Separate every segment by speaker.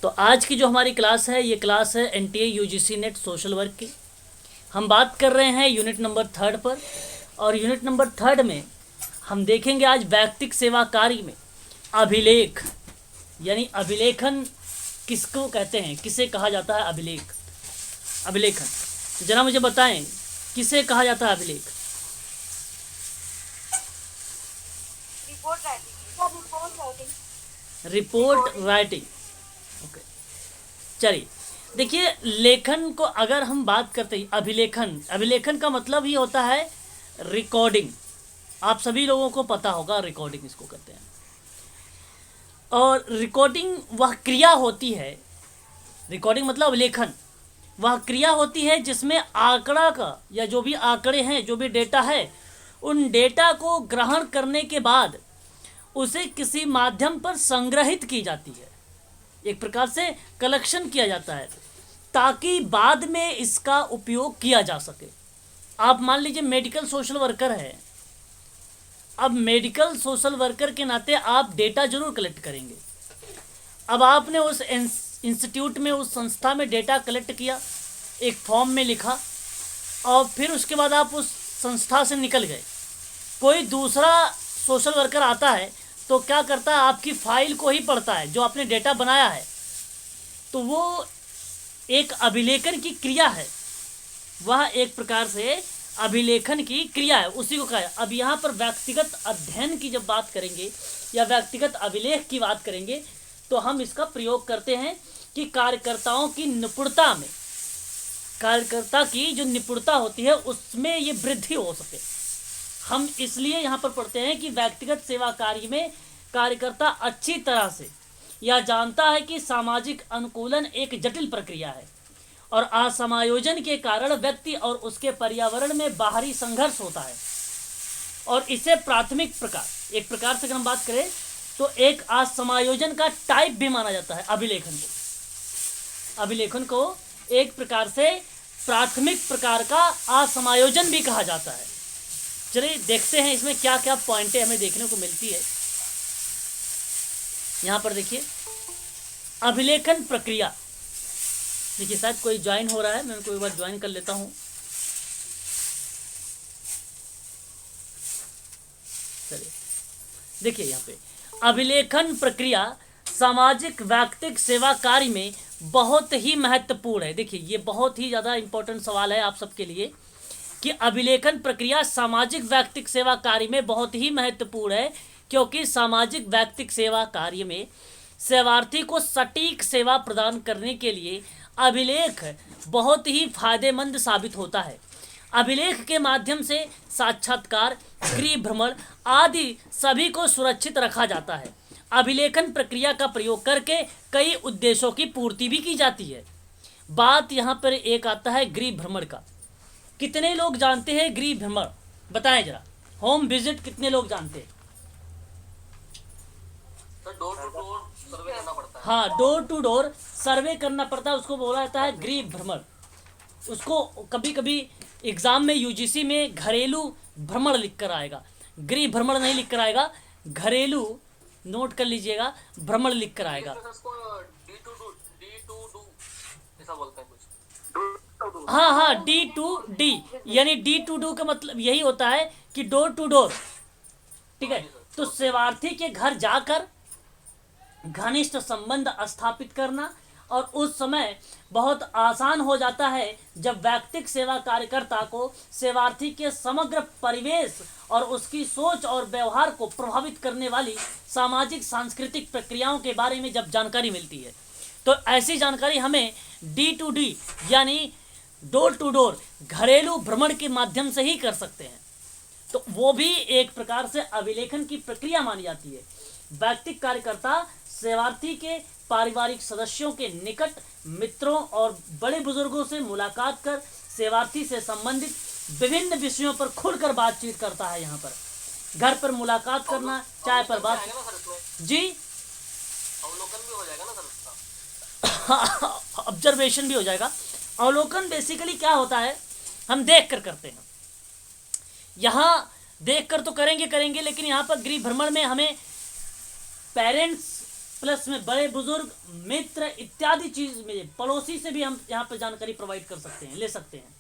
Speaker 1: तो आज की जो हमारी क्लास है ये क्लास है NTA UGC net social work की। हम बात कर रहे हैं यूनिट नंबर 3 पर, और यूनिट नंबर 3 में हम देखेंगे आज व्यक्तिक सेवा कार्य में अभिलेख यानी अभिलेखन किसको कहते हैं, किसे कहा जाता है अभिलेखन। तो जरा मुझे बताएं किसे कहा जाता है अभिलेख। Report writing. ओके, चलिए देखिए, लेखन को अगर हम बात करते हैं अभिलेखन का मतलब ही होता है रिकॉर्डिंग। आप सभी लोगों को पता होगा रिकॉर्डिंग इसको कहते हैं। और रिकॉर्डिंग वह क्रिया होती है, रिकॉर्डिंग मतलब अभिलेखन वह क्रिया होती है जिसमें आंकड़ा का या जो भी आंकड़े हैं, जो भी डेटा है, उन डेटा को ग्रहण करने के बाद उसे किसी माध्यम पर संग्रहित की जाती है, एक प्रकार से कलेक्शन किया जाता है ताकि बाद में इसका उपयोग किया जा सके। आप मान लीजिए मेडिकल सोशल वर्कर है, अब मेडिकल सोशल वर्कर के नाते आप डेटा जरूर कलेक्ट करेंगे। अब आपने उस इंस्टीट्यूट में, उस संस्था में डेटा कलेक्ट किया, एक फॉर्म में लिखा, और फिर उसके बाद आप उस संस्था से निकल गए। कोई दूसरा सोशल वर्कर आता है तो क्या करता है, आपकी फाइल को ही पढ़ता है जो आपने डेटा बनाया है। तो वो एक अभिलेखन की क्रिया है, वह एक प्रकार से अभिलेखन की क्रिया है, उसी को कहा है। अब यहाँ पर व्यक्तिगत अध्ययन की जब बात करेंगे या व्यक्तिगत अभिलेख की बात करेंगे तो हम इसका प्रयोग करते हैं कि कार्यकर्ताओं की निपुणता में, कार्यकर्ता की जो निपुणता होती है उसमें ये वृद्धि हो सके। हम इसलिए यहाँ पर पढ़ते हैं कि व्यक्तिगत सेवा कार्य में कार्यकर्ता अच्छी तरह से यह जानता है कि सामाजिक अनुकूलन एक जटिल प्रक्रिया है और असमायोजन के कारण व्यक्ति और उसके पर्यावरण में बाहरी संघर्ष होता है, और इसे प्राथमिक प्रकार, एक प्रकार से अगर हम बात करें तो एक असमायोजन का टाइप भी माना जाता है अभिलेखन को एक प्रकार से प्राथमिक प्रकार का असमायोजन भी कहा जाता है। चलिए देखते हैं इसमें क्या क्या पॉइंटें हमें देखने को मिलती है। यहाँ पर देखिए अभिलेखन प्रक्रिया। देखिए शायद कोई ज्वाइन हो रहा है, मैं उनको एक बार ज्वाइन कर लेता हूँ। चलिए देखिए यहाँ पे अभिलेखन प्रक्रिया सामाजिक व्यक्तिक सेवा कार्य में बहुत ही महत्वपूर्ण है। देखिए ये बहुत ही ज़्यादा इम्पोर्टेंट सवाल है आप सबके लिए कि अभिलेखन प्रक्रिया सामाजिक व्यक्तिक सेवा कार्य में बहुत ही महत्वपूर्ण है, क्योंकि सामाजिक व्यक्तिक सेवा कार्य में सेवार्थी को सटीक सेवा प्रदान करने के लिए अभिलेख बहुत ही फायदेमंद साबित होता है। अभिलेख के माध्यम से साक्षात्कार, गृह भ्रमण आदि सभी को सुरक्षित रखा जाता है। अभिलेखन प्रक्रिया का प्रयोग करके कई उद्देश्यों की पूर्ति भी की जाती है। बात यहाँ पर एक आता है गृह भ्रमण का। कितने लोग जानते हैं गृह भ्रमण, बताएं जरा। होम विजिट कितने लोग जानते हैं?
Speaker 2: डोर टू डोर सर्वे करना पड़ता है।
Speaker 1: हाँ, डोर टू डोर सर्वे करना पड़ता है, उसको बोला जाता है गृह भ्रमण। उसको कभी कभी एग्जाम में यूजीसी में घरेलू भ्रमण लिख कर आएगा, गृह भ्रमण नहीं लिख कर आएगा, घरेलू, नोट कर लीजिएगा, भ्रमण लिख कर आएगा।
Speaker 2: ऐसा बोलते हैं कुछ।
Speaker 1: हाँ, D2D यानी D2D का मतलब यही होता है कि डोर टू डोर, ठीक है। तो सेवार्थी के घर जाकर घनिष्ठ संबंध स्थापित करना, और उस समय बहुत आसान हो जाता है जब व्यक्तिक सेवा कार्यकर्ता को सेवार्थी के समग्र परिवेश और उसकी सोच और व्यवहार को प्रभावित करने वाली सामाजिक सांस्कृतिक प्रक्रियाओं के बारे में जब जानकारी मिलती है, तो ऐसी जानकारी हमें D2D यानी डोर टू डोर घरेलू भ्रमण के माध्यम से ही कर सकते हैं। तो वो भी एक प्रकार से अभिलेखन की प्रक्रिया मानी जाती है। व्यक्तिक कार्यकर्ता सेवार्थी के पारिवारिक सदस्यों के निकट, मित्रों और बड़े बुजुर्गों से मुलाकात कर सेवार्थी से संबंधित विभिन्न विषयों पर खुलकर बातचीत करता है। यहाँ पर घर पर मुलाकात करना, चाय पर बात, जी
Speaker 2: अवलोकन भी हो जाएगा ना सर उसका।
Speaker 1: ऑब्जर्वेशन भी हो जाएगा। अवलोकन बेसिकली क्या होता है, हम देख कर करते हैं। यहाँ देख कर तो करेंगे, लेकिन यहाँ पर गृह भ्रमण में हमें पेरेंट्स प्लस में बड़े बुजुर्ग, मित्र इत्यादि चीज में पड़ोसी से भी हम यहाँ पर जानकारी प्रोवाइड कर सकते हैं, ले सकते हैं।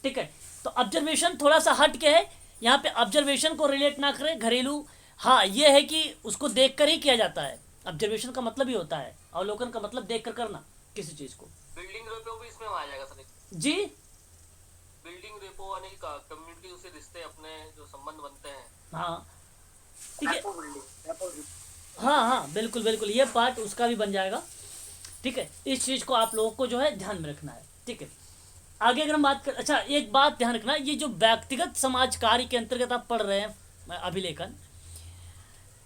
Speaker 1: ठीक है, तो ऑब्जर्वेशन थोड़ा सा हट के है, यहाँ पे ऑब्जर्वेशन को रिलेट ना करें घरेलू। हाँ ये है कि उसको देख कर ही किया जाता है, ऑब्जर्वेशन का मतलब ही होता है, अवलोकन का मतलब देख कर करना किसी चीज को।
Speaker 2: बिल्डिंग रेपो भी इसमें आ जाएगा सर?
Speaker 1: जी,
Speaker 2: बिल्डिंग रेपो यानी कम्युनिटी से रिश्ते अपने जो संबंध बनते हैं।
Speaker 1: हाँ ठीक है, हाँ हाँ बिल्कुल बिल्कुल, ये पार्ट उसका भी बन जाएगा। ठीक है, इस चीज को आप लोगों को जो है ध्यान में रखना है। ठीक है, आगे अगर हम बात कर, अच्छा एक बात ध्यान रखना, ये जो व्यक्तिगत समाज कार्य के अंतर्गत आप पढ़ रहे हैं अभिलेखन,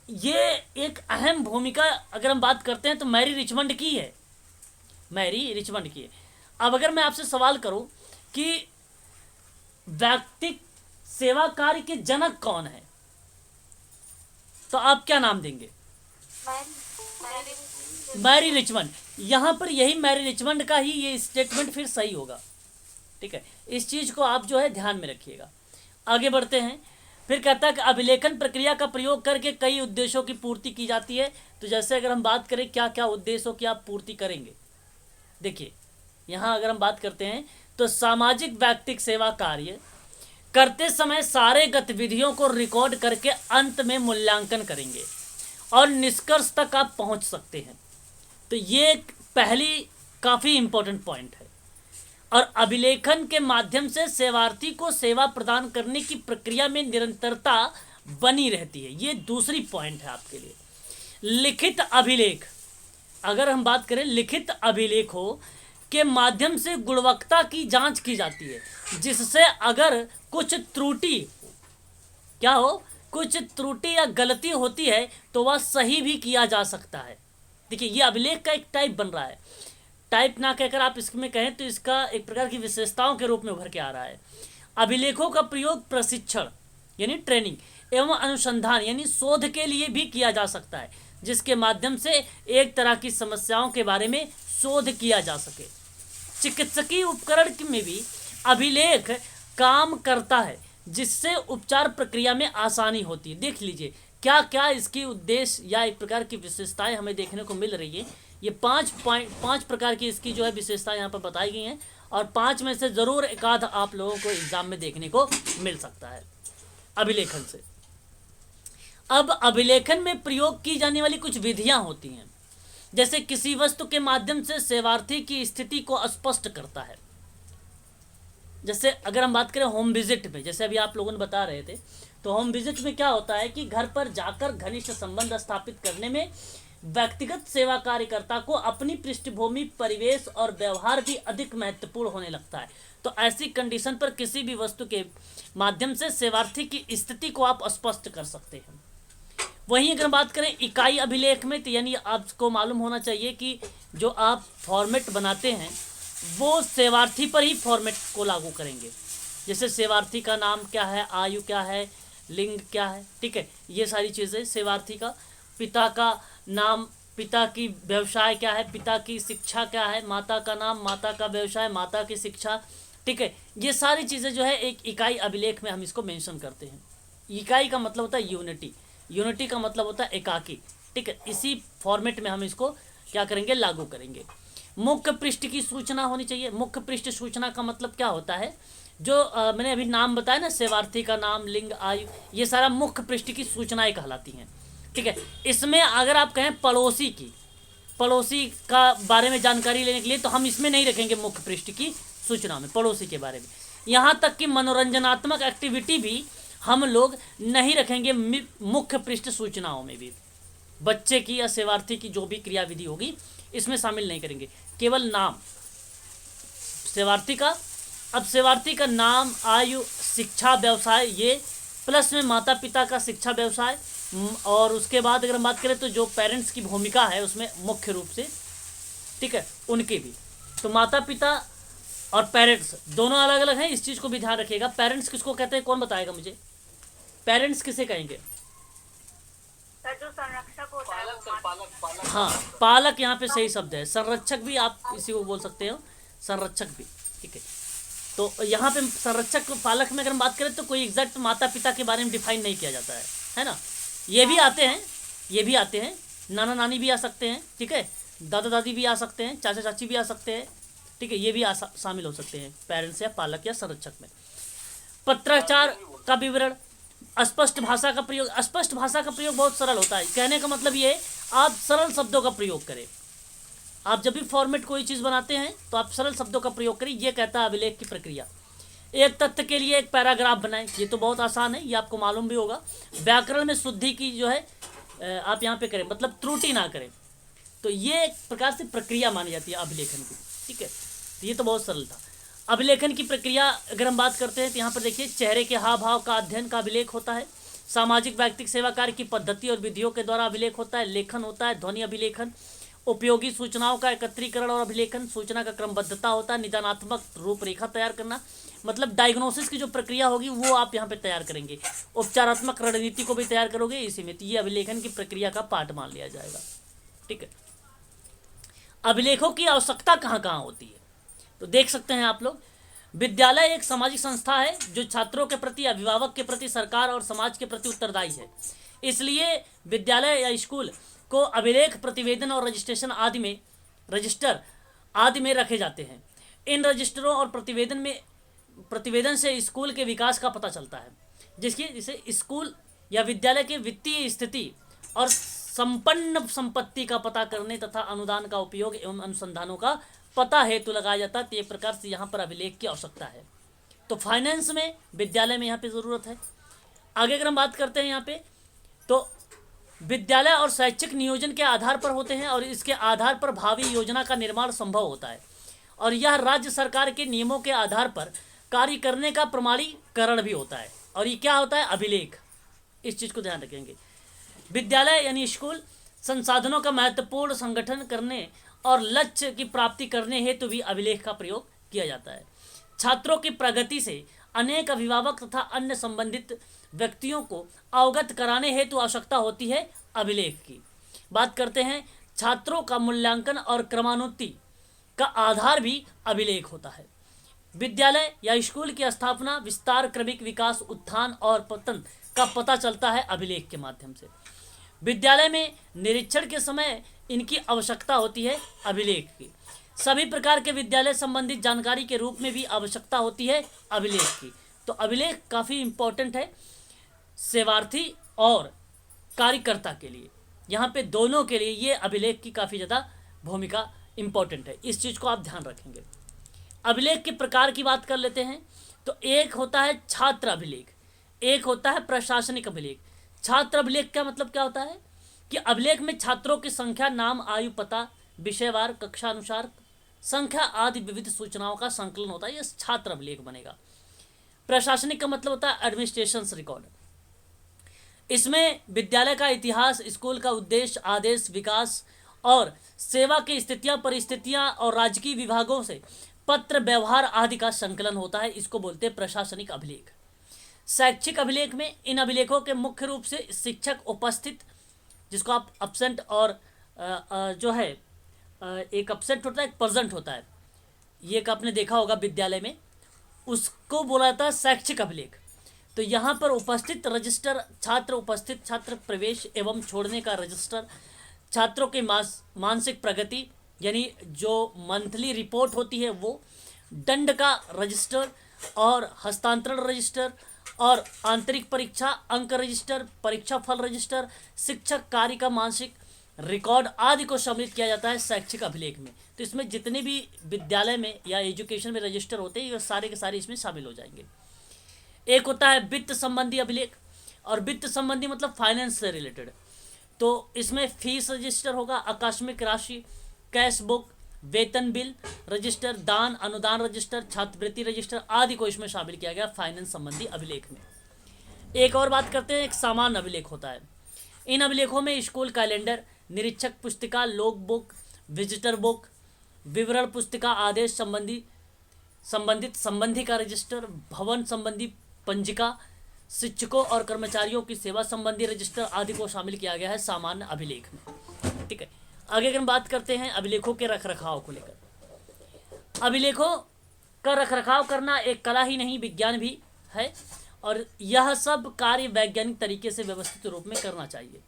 Speaker 1: ये एक अहम भूमिका अगर हम बात करते हैं तो मैरी रिचमंड की है, मैरी रिचमंड की है। अब अगर मैं आपसे सवाल करूं कि व्यक्तिक सेवा कार्य के जनक कौन है, तो आप क्या नाम देंगे? Mary Richmond. यहां पर यही मैरी रिचमंड का ही ये स्टेटमेंट फिर सही होगा। ठीक है, इस चीज को आप जो है ध्यान में रखिएगा। आगे बढ़ते हैं, फिर कहता है कि अभिलेखन प्रक्रिया का प्रयोग करके कई उद्देश्यों की पूर्ति की जाती है। तो जैसे अगर हम बात करें क्या क्या उद्देश्यों की आप पूर्ति करेंगे, देखिए यहाँ अगर हम बात करते हैं तो सामाजिक व्यक्तिक सेवा कार्य करते समय सारे गतिविधियों को रिकॉर्ड करके अंत में मूल्यांकन करेंगे और निष्कर्ष तक आप पहुंच सकते हैं। तो ये पहली काफ़ी इंपॉर्टेंट पॉइंट है। और अभिलेखन के माध्यम से सेवार्थी को सेवा प्रदान करने की प्रक्रिया में निरंतरता बनी रहती है, ये दूसरी पॉइंट है आपके लिए। लिखित अभिलेख, अगर हम बात करें लिखित अभिलेखों के माध्यम से गुणवत्ता की जांच की जाती है, जिससे अगर कुछ त्रुटि क्या हो, कुछ त्रुटि या गलती होती है तो वह सही भी किया जा सकता है। देखिए ये अभिलेख का एक टाइप बन रहा है, टाइप ना कहकर आप इसमें कहें तो इसका एक प्रकार की विशेषताओं के रूप में उभर के आ रहा है। अभिलेखों का प्रयोग प्रशिक्षण यानी ट्रेनिंग एवं अनुसंधान यानी शोध के लिए भी किया जा सकता है, जिसके माध्यम से एक तरह की समस्याओं के बारे में शोध किया जा सके। चिकित्सकीय उपकरण में भी अभिलेख काम करता है, जिससे उपचार प्रक्रिया में आसानी होती है। देख लीजिए क्या क्या इसकी उद्देश्य या एक प्रकार की विशेषताएं हमें देखने को मिल रही है। ये पांच प्रकार की इसकी जो है विशेषताएं यहाँ पर बताई गई हैं, और 5 में से ज़रूर एक आध आप लोगों को एग्जाम में देखने को मिल सकता है अभिलेखन से। अब अभिलेखन में प्रयोग की जाने वाली कुछ विधियां होती हैं, जैसे किसी वस्तु के माध्यम से सेवार्थी की स्थिति को स्पष्ट करता है। जैसे अगर हम बात करें होम विजिट में, जैसे अभी आप लोगों ने बता रहे थे, तो होम विजिट में क्या होता है कि घर पर जाकर घनिष्ठ संबंध स्थापित करने में व्यक्तिगत सेवा कार्यकर्ता को अपनी पृष्ठभूमि, परिवेश और व्यवहार भी अधिक महत्वपूर्ण होने लगता है। तो ऐसी कंडीशन पर किसी भी वस्तु के माध्यम से सेवार्थी की स्थिति को आप स्पष्ट कर सकते हैं। वहीं अगर बात करें इकाई अभिलेख में, तो यानी आपको मालूम होना चाहिए कि जो आप फॉर्मेट बनाते हैं वो सेवार्थी पर ही फॉर्मेट को लागू करेंगे। जैसे सेवार्थी का नाम क्या है, आयु क्या है, लिंग क्या है, ठीक है, ये सारी चीज़ें सेवार्थी का, पिता का नाम, पिता की व्यवसाय क्या है, पिता की शिक्षा क्या है, माता का नाम, माता का व्यवसाय, माता की शिक्षा, ठीक है, ये सारी चीज़ें जो है एक इकाई अभिलेख में हम इसको मेंशन करते हैं। इकाई का मतलब होता है यूनिटी, यूनिटी का मतलब होता है एकाकी, ठीक है, इसी फॉर्मेट में हम इसको क्या करेंगे, लागू करेंगे। मुख्य पृष्ठ की सूचना होनी चाहिए। मुख्य पृष्ठ सूचना का मतलब क्या होता है, जो मैंने अभी नाम बताया ना, सेवार्थी का नाम, लिंग, आयु, ये सारा मुख्य पृष्ठ की सूचनाएं कहलाती हैं। ठीक है, इसमें अगर आप कहें पड़ोसी का बारे में जानकारी लेने के लिए, तो हम इसमें नहीं रखेंगे मुख्य पृष्ठ की सूचना में पड़ोसी के बारे में। यहाँ तक कि मनोरंजनात्मक एक्टिविटी भी हम लोग नहीं रखेंगे मुख्य पृष्ठ सूचनाओं में भी। बच्चे की या सेवार्थी की जो भी क्रियाविधि होगी इसमें शामिल नहीं करेंगे, केवल नाम सेवार्थी का। अब सेवार्थी का नाम, आयु, शिक्षा, व्यवसाय, ये प्लस में माता पिता का शिक्षा, व्यवसाय, और उसके बाद अगर हम बात करें तो जो पेरेंट्स की भूमिका है उसमें मुख्य रूप से, ठीक है, उनकी भी। तो माता पिता और पेरेंट्स दोनों अलग अलग हैं, इस चीज़ को भी ध्यान रखिएगा। पेरेंट्स किसको कहते हैं, कौन बताएगा मुझे, पेरेंट्स किसे कहेंगे?
Speaker 3: जो संरक्षक होता है,
Speaker 2: पालक।
Speaker 1: हाँ, पालक यहाँ पे सही शब्द है। संरक्षक भी आप इसी को बोल सकते हो, संरक्षक भी, ठीक है। तो यहाँ पे संरक्षक पालक में अगर हम बात करें तो कोई एग्जैक्ट माता पिता के बारे में डिफाइन नहीं किया जाता है ना। ये भी आते हैं, नाना नानी भी आ सकते हैं, ठीक है, दादा दादी भी आ सकते हैं, चाचा चाची भी आ सकते हैं, ठीक है, ये भी शामिल हो सकते हैं पेरेंट्स या पालक या संरक्षक में। पत्राचार का विवरण, अस्पष्ट भाषा का प्रयोग। अस्पष्ट भाषा का प्रयोग बहुत सरल होता है, कहने का मतलब ये है आप सरल शब्दों का प्रयोग करें। आप जब भी फॉर्मेट कोई चीज़ बनाते हैं तो आप सरल शब्दों का प्रयोग करें, ये कहता है अभिलेख की प्रक्रिया। एक तथ्य के लिए एक पैराग्राफ बनाएं, ये तो बहुत आसान है, ये आपको मालूम भी होगा। व्याकरण में शुद्धि की जो है आप यहाँ पे करें, मतलब त्रुटि ना करें, तो ये एक प्रकार से प्रक्रिया मानी जाती है अभिलेखन की, ठीक है। तो ये तो बहुत सरल था। अभिलेखन की प्रक्रिया अगर हम बात करते हैं तो यहाँ पर देखिए, चेहरे के हाव भाव का अध्ययन का अभिलेख होता है, सामाजिक व्यक्तिक सेवा कार्य की पद्धति और विधियों के द्वारा अभिलेख होता है, लेखन होता है, ध्वनि अभिलेखन, उपयोगी सूचनाओं का एकत्रीकरण और अभिलेखन, सूचना का क्रमबद्धता होता है, निदानात्मक रूपरेखा तैयार करना, मतलब डायग्नोसिस की जो प्रक्रिया होगी वो आप यहाँ पे तैयार करेंगे, उपचारात्मक रणनीति को भी तैयार करोगे इसी में, तो ये अभिलेखन की प्रक्रिया का पार्ट मान लिया जाएगा, ठीक है। अभिलेखों की आवश्यकता कहाँ कहाँ होती है तो देख सकते हैं आप लोग। विद्यालय एक सामाजिक संस्था है जो छात्रों के प्रति, अभिभावक के प्रति, सरकार और समाज के प्रति उत्तरदायी है। इसलिए विद्यालय या स्कूल को अभिलेख, प्रतिवेदन और रजिस्ट्रेशन रजिस्टर आदि में रखे जाते हैं। इन रजिस्टरों और प्रतिवेदन से स्कूल के विकास का पता चलता है, जिसे स्कूल या विद्यालय की वित्तीय स्थिति और संपन्न संपत्ति का पता करने तथा अनुदान का उपयोग एवं अनुसंधानों का पता हेतु लगाया जाता है। तो एक प्रकार से यहाँ पर अभिलेख की आवश्यकता है। तो फाइनेंस में विद्यालय में यहाँ पे ज़रूरत है। आगे अगर हम बात करते हैं यहाँ पे, तो विद्यालय और शैक्षिक नियोजन के आधार पर होते हैं और इसके आधार पर भावी योजना का निर्माण संभव होता है, और यह राज्य सरकार के नियमों के आधार पर कार्य करने का प्रमाणीकरण भी होता है। और ये क्या होता है? अभिलेख। इस चीज़ को ध्यान रखेंगे। विद्यालय यानी स्कूल संसाधनों का महत्वपूर्ण संगठन करने और लक्ष्य की प्राप्ति करने हेतु भी अभिलेख का प्रयोग किया जाता है। छात्रों की प्रगति से अनेक अभिभावक तथा अन्य संबंधित व्यक्तियों को अवगत कराने हेतु आवश्यकता होती है अभिलेख की। बात करते हैं छात्रों का मूल्यांकन और क्रमानुति का आधार भी अभिलेख होता है। विद्यालय या स्कूल की स्थापना, विस्तार, क्रमिक विकास, उत्थान और पतन का पता चलता है अभिलेख के माध्यम से। विद्यालय में निरीक्षण के समय इनकी आवश्यकता होती है अभिलेख की। सभी प्रकार के विद्यालय संबंधित जानकारी के रूप में भी आवश्यकता होती है अभिलेख की। तो अभिलेख काफ़ी इम्पोर्टेंट है सेवार्थी और कार्यकर्ता के लिए। यहाँ पे दोनों के लिए ये अभिलेख की काफ़ी ज़्यादा भूमिका इम्पोर्टेंट है। इस चीज़ को आप ध्यान रखेंगे। अभिलेख के प्रकार की बात कर लेते हैं। तो एक होता है छात्र अभिलेख, एक होता है प्रशासनिक अभिलेख। छात्र अभिलेख का मतलब क्या होता है कि अभिलेख में छात्रों की संख्या, नाम, आयु, पता, विषयवार, कक्षा अनुसार संख्या आदि विविध सूचनाओं का संकलन होता है। यह छात्र अभिलेख बनेगा। प्रशासनिक का मतलब होता है एडमिनिस्ट्रेशन रिकॉर्ड। इसमें विद्यालय का इतिहास, स्कूल का उद्देश्य, आदेश, विकास और सेवा की स्थितियां, परिस्थितियां और राजकीय विभागों से पत्र व्यवहार आदि का संकलन होता है। इसको बोलते हैं प्रशासनिक अभिलेख। शैक्षिक अभिलेख में इन अभिलेखों के मुख्य रूप से शिक्षक उपस्थित, जिसको आप अब्सेंट और जो है एक अब्सेंट होता है, एक प्रेजेंट होता है, ये एक आपने देखा होगा विद्यालय में, उसको बोला जाता है शैक्षिक अभिलेख। तो यहाँ पर उपस्थित रजिस्टर, छात्र उपस्थित, छात्र प्रवेश एवं छोड़ने का रजिस्टर, छात्रों की मानसिक प्रगति यानी जो मंथली रिपोर्ट होती है वो, दंड का रजिस्टर और हस्तांतरण रजिस्टर और आंतरिक परीक्षा अंक रजिस्टर, परीक्षा फल रजिस्टर, शिक्षक कार्य का मानसिक रिकॉर्ड आदि को सम्मिलित किया जाता है शैक्षिक अभिलेख में। तो इसमें जितने भी विद्यालय में या एजुकेशन में रजिस्टर होते हैं ये सारे के सारे इसमें शामिल हो जाएंगे। एक होता है वित्त संबंधी अभिलेख, और वित्त संबंधी मतलब फाइनेंस से रिलेटेड। तो इसमें फीस रजिस्टर होगा, आकस्मिक राशि, कैश बुक, वेतन बिल रजिस्टर, दान अनुदान रजिस्टर, छात्रवृत्ति रजिस्टर आदि को इसमें शामिल किया गया फाइनेंस संबंधी अभिलेख में। एक और बात करते हैं, एक सामान्य अभिलेख होता है। इन अभिलेखों में स्कूल कैलेंडर, निरीक्षक पुस्तिका, लॉग बुक, विजिटर बुक, विवरण पुस्तिका, आदेश संबंधित संबंधी का रजिस्टर, भवन संबंधी पंजिका, शिक्षकों और कर्मचारियों की सेवा संबंधी रजिस्टर आदि को शामिल किया गया है सामान्य अभिलेख में। ठीक है, आगे अगर हम बात करते हैं अभिलेखों के रखरखाव को लेकर। अभिलेखों का रखरखाव करना एक कला ही नहीं, विज्ञान भी है, और यह सब कार्य वैज्ञानिक तरीके से व्यवस्थित रूप में करना चाहिए।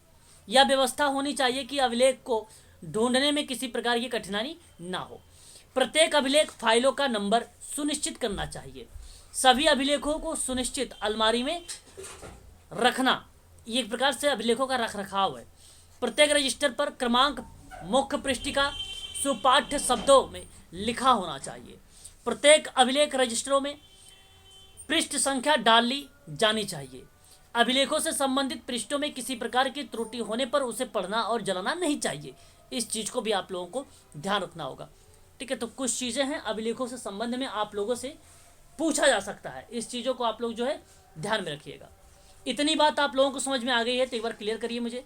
Speaker 1: यह व्यवस्था होनी चाहिए कि अभिलेख को ढूंढने में किसी प्रकार की कठिनाई ना हो। प्रत्येक अभिलेख फाइलों का नंबर सुनिश्चित करना चाहिए। सभी अभिलेखों को सुनिश्चित अलमारी में रखना, ये एक प्रकार से अभिलेखों का रख रखाव है। प्रत्येक रजिस्टर पर क्रमांक मुख्य पृष्ठिका सुपाठ्य शब्दों में लिखा होना चाहिए। प्रत्येक अभिलेख रजिस्टरों में पृष्ठ संख्या डाली जानी चाहिए। अभिलेखों से संबंधित पृष्ठों में किसी प्रकार की त्रुटि होने पर उसे पढ़ना और जलाना नहीं चाहिए। इस चीज को भी आप लोगों को ध्यान रखना होगा। ठीक है, तो कुछ चीजें हैं अभिलेखों से संबंध में आप लोगों से पूछा जा सकता है, इस चीजों को आप लोग जो है ध्यान में रखिएगा। इतनी बात आप लोगों को समझ में आ गई है तो एक बार क्लियर करिए मुझे।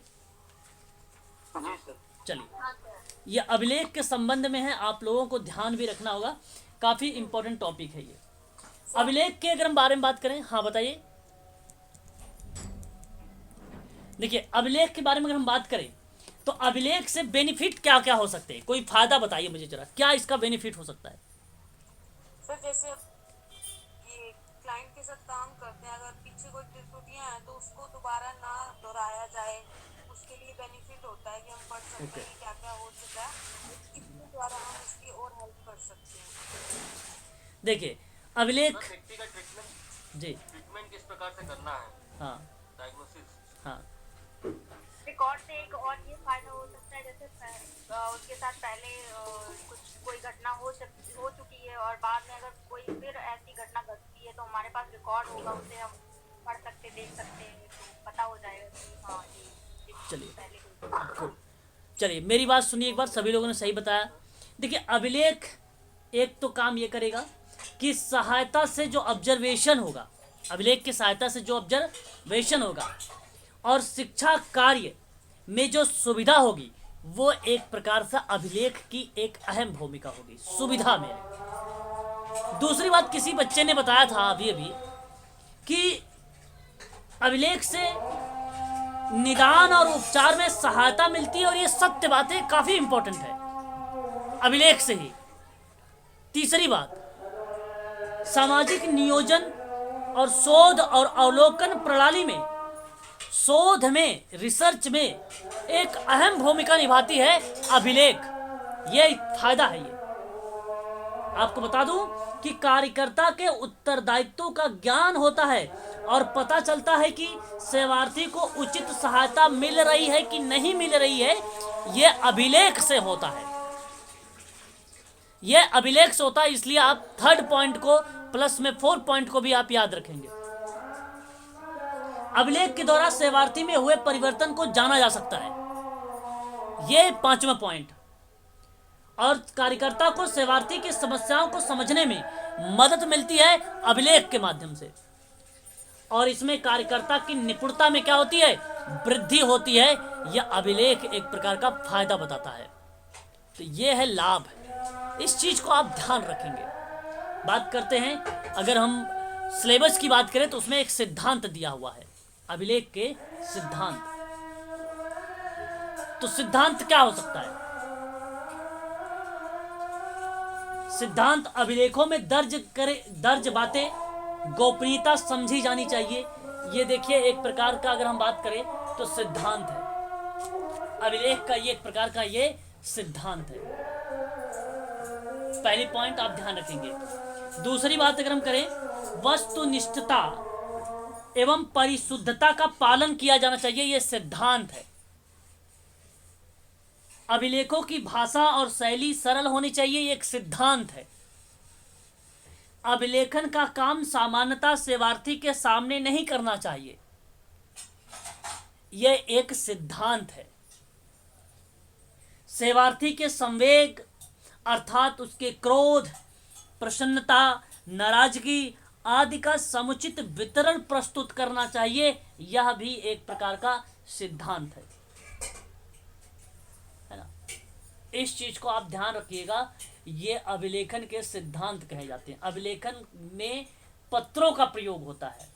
Speaker 2: जी सर।
Speaker 1: चलिए,
Speaker 3: हाँ सर।
Speaker 1: ये अभिलेख के संबंध में है, आप लोगों को ध्यान भी रखना होगा, काफी इंपॉर्टेंट टॉपिक है ये। अभिलेख के अगर हम बारे में बात करें, हाँ बताइए। देखिए, अभिलेख के बारे में अगर हम बात करें तो अभिलेख से बेनिफिट क्या क्या हो सकते हैं, कोई फायदा बताइए मुझे जरा, क्या इसका बेनिफिट हो सकता है।
Speaker 4: सर जैसे ये क्लाइंट के साथ काम करते हैं, अगर पीछे कोई त्रुटियां हैं तो उसको दोबारा ना दोहराया जाए, उसके लिए बेनिफिट होता है कि हम पढ़ सकते हैं क्या क्या हो चुका है, इसके द्वारा हम इसकी और हेल्प कर सकते हैं।
Speaker 1: देखिए, अभिलेख
Speaker 2: सर व्यक्ति का ट्रीटमेंट
Speaker 1: जी,
Speaker 2: ट्रीटमेंट किस प्रकार से करना है,
Speaker 1: हाँ
Speaker 2: डायग्नोसिस।
Speaker 1: हाँ,
Speaker 3: रिकॉर्ड से एक और ये फायदा हो सकता है, जैसे उसके साथ पहले कुछ कोई घटना हो चुकी है और बाद में अगर कोई फिर ऐसी घटना घटती है तो हमारे पास रिकॉर्ड होगा, उसे हम पढ़ सकते, देख सकते हैं, तो पता हो जाएगा कि हाँ ये
Speaker 1: चलिए
Speaker 3: पहले कोई
Speaker 1: गुड। चलिए मेरी बात सुनिए एक बार, सभी लोगों ने सही बताया। देखिए, अभिलेख एक तो काम ये करेगा कि सहायता से जो ऑब्जर्वेशन होगा, अभिलेख की सहायता से जो ऑब्जर्वेशन होगा और शिक्षा कार्य में जो सुविधा होगी वो एक प्रकार से अभिलेख की एक अहम भूमिका होगी सुविधा में। दूसरी बात, किसी बच्चे ने बताया था अभी अभी कि अभिलेख से निदान और उपचार में सहायता मिलती है, और ये सत्य बातें काफी इंपॉर्टेंट है अभिलेख से ही। तीसरी बात, सामाजिक नियोजन और शोध और अवलोकन प्रणाली में, शोध में, रिसर्च में एक अहम भूमिका निभाती है अभिलेख। ये फायदा है। ये आपको बता दूं कि कार्यकर्ता के उत्तरदायित्वों का ज्ञान होता है और पता चलता है कि सेवार्थी को उचित सहायता मिल रही है कि नहीं मिल रही है, ये अभिलेख से होता है। ये अभिलेख से होता है, इसलिए आप थर्ड पॉइंट को प्लस में 4 पॉइंट को भी आप याद रखेंगे। अभिलेख के द्वारा सेवार्थी में हुए परिवर्तन को जाना जा सकता है, ये 5वां पॉइंट। और कार्यकर्ता को सेवार्थी की समस्याओं को समझने में मदद मिलती है अभिलेख के माध्यम से, और इसमें कार्यकर्ता की निपुणता में क्या होती है, वृद्धि होती है। यह अभिलेख एक प्रकार का फायदा बताता है। तो यह है लाभ, इस चीज को आप ध्यान रखेंगे। बात करते हैं, अगर हम सिलेबस की बात करें तो उसमें एक सिद्धांत दिया हुआ है, अभिलेख के सिद्धांत। तो सिद्धांत क्या हो सकता है? सिद्धांत अभिलेखों में दर्ज बातें गोपनीयता समझी जानी चाहिए। ये देखिए, एक प्रकार का अगर हम बात करें तो सिद्धांत है अभिलेख का, ये एक प्रकार का ये सिद्धांत है। पहली पॉइंट आप ध्यान रखेंगे। दूसरी बात अगर हम करें, वस्तुनिष्ठता एवं परिशुद्धता का पालन किया जाना चाहिए, यह सिद्धांत है। अभिलेखों की भाषा और शैली सरल होनी चाहिए, यह एक सिद्धांत है। अभिलेखन का काम सामान्यतः सेवार्थी के सामने नहीं करना चाहिए, यह एक सिद्धांत है। सेवार्थी के संवेग अर्थात उसके क्रोध, प्रसन्नता, नाराजगी आदि का समुचित वितरण प्रस्तुत करना चाहिए, यह भी एक प्रकार का सिद्धांत है ना। इस चीज को आप ध्यान रखिएगा, ये अभिलेखन के सिद्धांत कहे जाते हैं। अभिलेखन में पत्रों का प्रयोग होता है,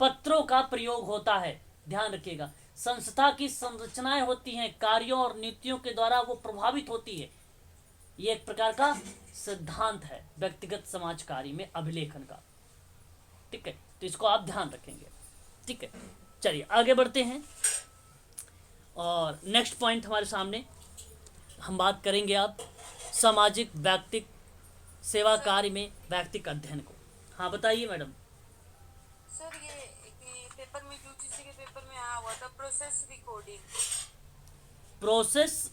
Speaker 1: पत्रों का प्रयोग होता है, ध्यान रखिएगा। संस्था की संरचनाएं होती हैं, कार्यों और नीतियों के द्वारा वो प्रभावित होती है, ये एक प्रकार का सिद्धांत है व्यक्तिगत समाज कार्य में अभिलेखन का। ठीक है, तो इसको आप ध्यान रखेंगे। ठीक है, चलिए आगे बढ़ते हैं। और नेक्स्ट पॉइंट हमारे सामने हम बात करेंगे अब सामाजिक व्यक्तिक सेवा कार्य में व्यक्तिक अध्ययन को। हाँ बताइए मैडम।
Speaker 4: सर ये पेपर में यूजीसी के पेपर में आया हुआ था process recording.
Speaker 1: Process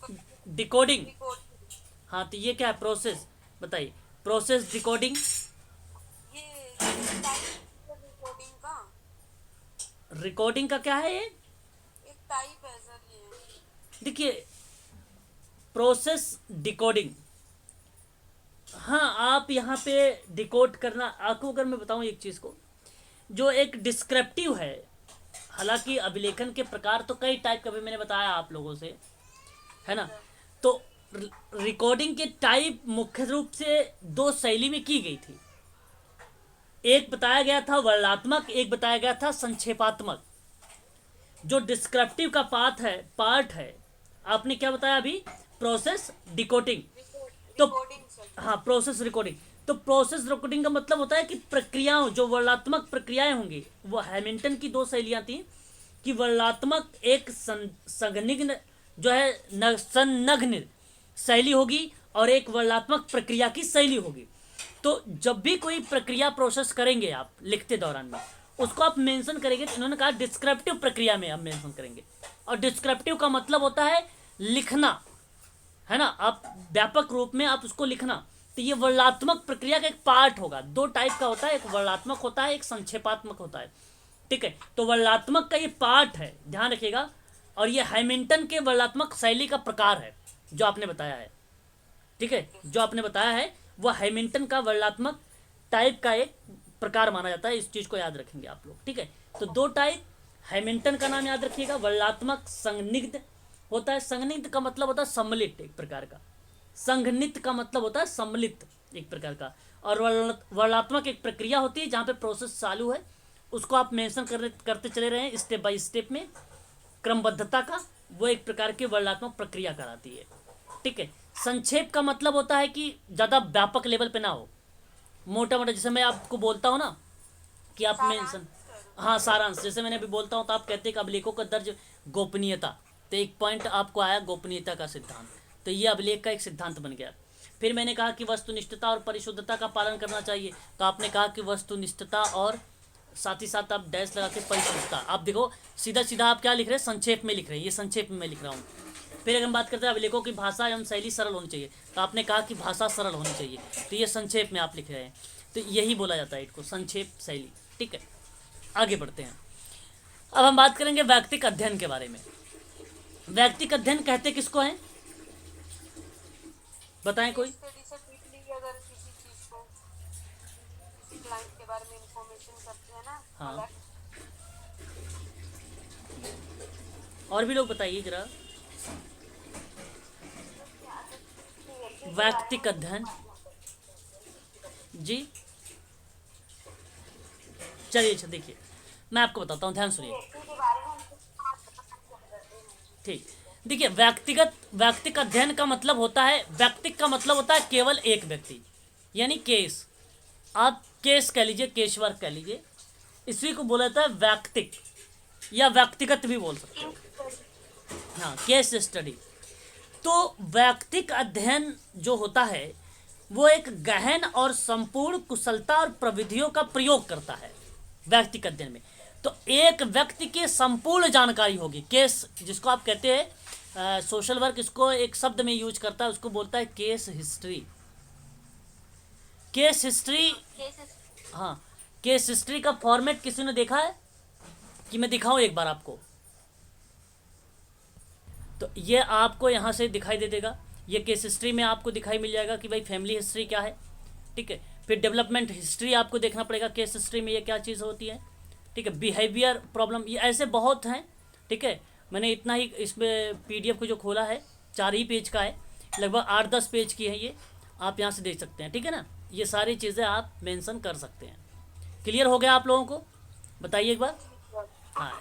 Speaker 1: decoding,
Speaker 4: recording
Speaker 1: हाँ तो ये क्या है प्रोसेस, बताइए। प्रोसेस डिकोडिंग,
Speaker 4: ये रिकॉर्डिंग का
Speaker 1: रिकॉर्डिंग का क्या है ये?
Speaker 4: एक टाइप है सर ये।
Speaker 1: देखिए प्रोसेस डिकोडिंग, हाँ आप यहाँ पे डिकोड करना, आपको अगर मैं बताऊँ एक चीज़ को, जो एक डिस्क्रिप्टिव है, हालांकि अभिलेखन के प्रकार तो कई टाइप का भी मैंने बताया आप लोगों से, है ना। तो रिकॉर्डिंग के टाइप मुख्य रूप से दो शैली में की गई थी। एक बताया गया था वर्णनात्मक, एक बताया गया था संक्षेपात्मक। जो डिस्क्रिप्टिव का पार्ट है आपने क्या बताया अभी, प्रोसेस डिकोडिंग। तो
Speaker 4: रिकॉर्डिंग सर।
Speaker 1: हाँ प्रोसेस रिकॉर्डिंग, तो प्रोसेस रिकॉर्डिंग का मतलब होता है कि प्रक्रियाओं, जो वर्णनात्मक प्रक्रियाएं होंगी, वो हैमिल्टन की दो शैलियां थी कि वर्णनात्मक एक संघनिग्ध जो है संलग्न शैली होगी और एक वर्णनात्मक प्रक्रिया की शैली होगी। तो जब भी कोई प्रक्रिया प्रोसेस करेंगे आप लिखते दौरान में, उसको आप मेंशन करेंगे, तो इन्होंने कहा डिस्क्रिप्टिव प्रक्रिया में आप मेंशन करेंगे। और डिस्क्रिप्टिव का मतलब होता है लिखना, है ना, आप व्यापक रूप में आप उसको लिखना। तो ये वर्णनात्मक प्रक्रिया का एक पार्ट होगा। दो टाइप का होता है, एक वर्णनात्मक होता है, एक संक्षेपात्मक होता है, ठीक है। तो वर्णनात्मक का ये पार्ट है, ध्यान रखिएगा। और ये हैमिल्टन के वर्णनात्मक शैली का प्रकार है जो आपने बताया है, ठीक है। जो आपने बताया है वह हैमिल्टन का वर्णनात्मक टाइप का एक प्रकार माना जाता है। इस चीज को याद रखेंगे आप लोग, ठीक है। तो दो टाइप, हैमिल्टन का नाम याद रखिएगा, वर्णनात्मक संघनिग्ध होता है। संघनिग्ध का मतलब होता है सम्मिलित एक प्रकार का, संघनित का मतलब होता है सम्मिलित एक प्रकार का। और वर्णनात्मक एक प्रक्रिया होती है जहाँ पे प्रोसेस चालू है, उसको आप मेंशन करते चले रहे हैं स्टेप बाय स्टेप में, क्रमबद्धता का, वो एक प्रकार की वर्णनात्मक प्रक्रिया कराती है, ठीक है। संक्षेप का मतलब होता है कि ज़्यादा व्यापक लेवल पे ना हो, मोटा मोटा, जैसे मैं आपको बोलता हूँ ना कि आप मेंशन, हाँ सारांश, जैसे मैंने अभी बोलता हूँ तो आप कहते हैं कि अभिलेखों का दर्ज गोपनीयता, तो एक पॉइंट आपको आया गोपनीयता का सिद्धांत, तो ये अभिलेख का एक सिद्धांत बन गया। फिर मैंने कहा कि वस्तुनिष्ठता और परिशुद्धता का पालन करना चाहिए, तो आपने कहा कि वस्तुनिष्ठता और साथ ही साथ आप डैश लगा के परिशुद्धता। आप देखो सीधा सीधा आप क्या लिख रहे हैं, संक्षेप में लिख रहे हैं, ये संक्षेप में मैं लिख रहा हूँ। फिर अगर हम बात करते हैं अभिलेखों की भाषा एवं शैली सरल होनी चाहिए, तो आपने कहा कि भाषा सरल होनी चाहिए, तो ये संक्षेप में आप लिख रहे हैं, तो यही बोला जाता है इसको संक्षेप शैली, ठीक है। आगे बढ़ते हैं, अब हम बात करेंगे व्यक्तिक अध्ययन के बारे में। व्यक्तिक अध्ययन कहते किसको हैं, बताएं कोई।
Speaker 4: स्टडी से डीपली अगर किसी चीज को, किसी क्लाइंट के बारे में इंफॉर्मेशन करते हैं ना।
Speaker 1: हाँ और भी लोग बताइए जरा। व्यक्तिक अध्ययन, जी चलिए, अच्छा देखिए मैं आपको बताता हूँ, ध्यान सुनिए, ठीक। देखिए व्यक्तिक अध्ययन का मतलब होता है, व्यक्तिक का मतलब होता है केवल एक व्यक्ति, यानी केस, आप केस कह लीजिए, केस वर्क कह लीजिए, इसी को बोला जाता है व्यक्तिक, या व्यक्तिगत भी बोल सकते हो, हाँ केस स्टडी। तो व्यक्तिक अध्ययन जो होता है वो एक गहन और संपूर्ण कुशलता और प्रविधियों का प्रयोग करता है व्यक्तिक अध्ययन में। तो एक व्यक्ति की संपूर्ण जानकारी होगी, केस जिसको आप कहते हैं, सोशल वर्क इसको एक शब्द में यूज करता है, उसको बोलता है केस हिस्ट्री। केस हिस्ट्री, हाँ केस हिस्ट्री का फॉर्मेट किसी ने देखा है कि मैं दिखाऊं एक बार आपको, तो ये आपको यहाँ से दिखाई दे देगा, ये केस हिस्ट्री में आपको दिखाई मिल जाएगा कि भाई फैमिली हिस्ट्री क्या है, ठीक है। फिर डेवलपमेंट हिस्ट्री आपको देखना पड़ेगा केस हिस्ट्री में ये क्या चीज़ होती है, ठीक है। बिहेवियर प्रॉब्लम, ये ऐसे बहुत हैं, ठीक है। मैंने इतना ही इसमें पीडीएफ को जो खोला है 4 ही पेज का है, लगभग 8-10 पेज की है ये, आप यहाँ से देख सकते हैं, ठीक है ना। ये सारी चीज़ें आप मेंशन कर सकते हैं। क्लियर हो गया आप लोगों को, बताइए एक बार। हाँ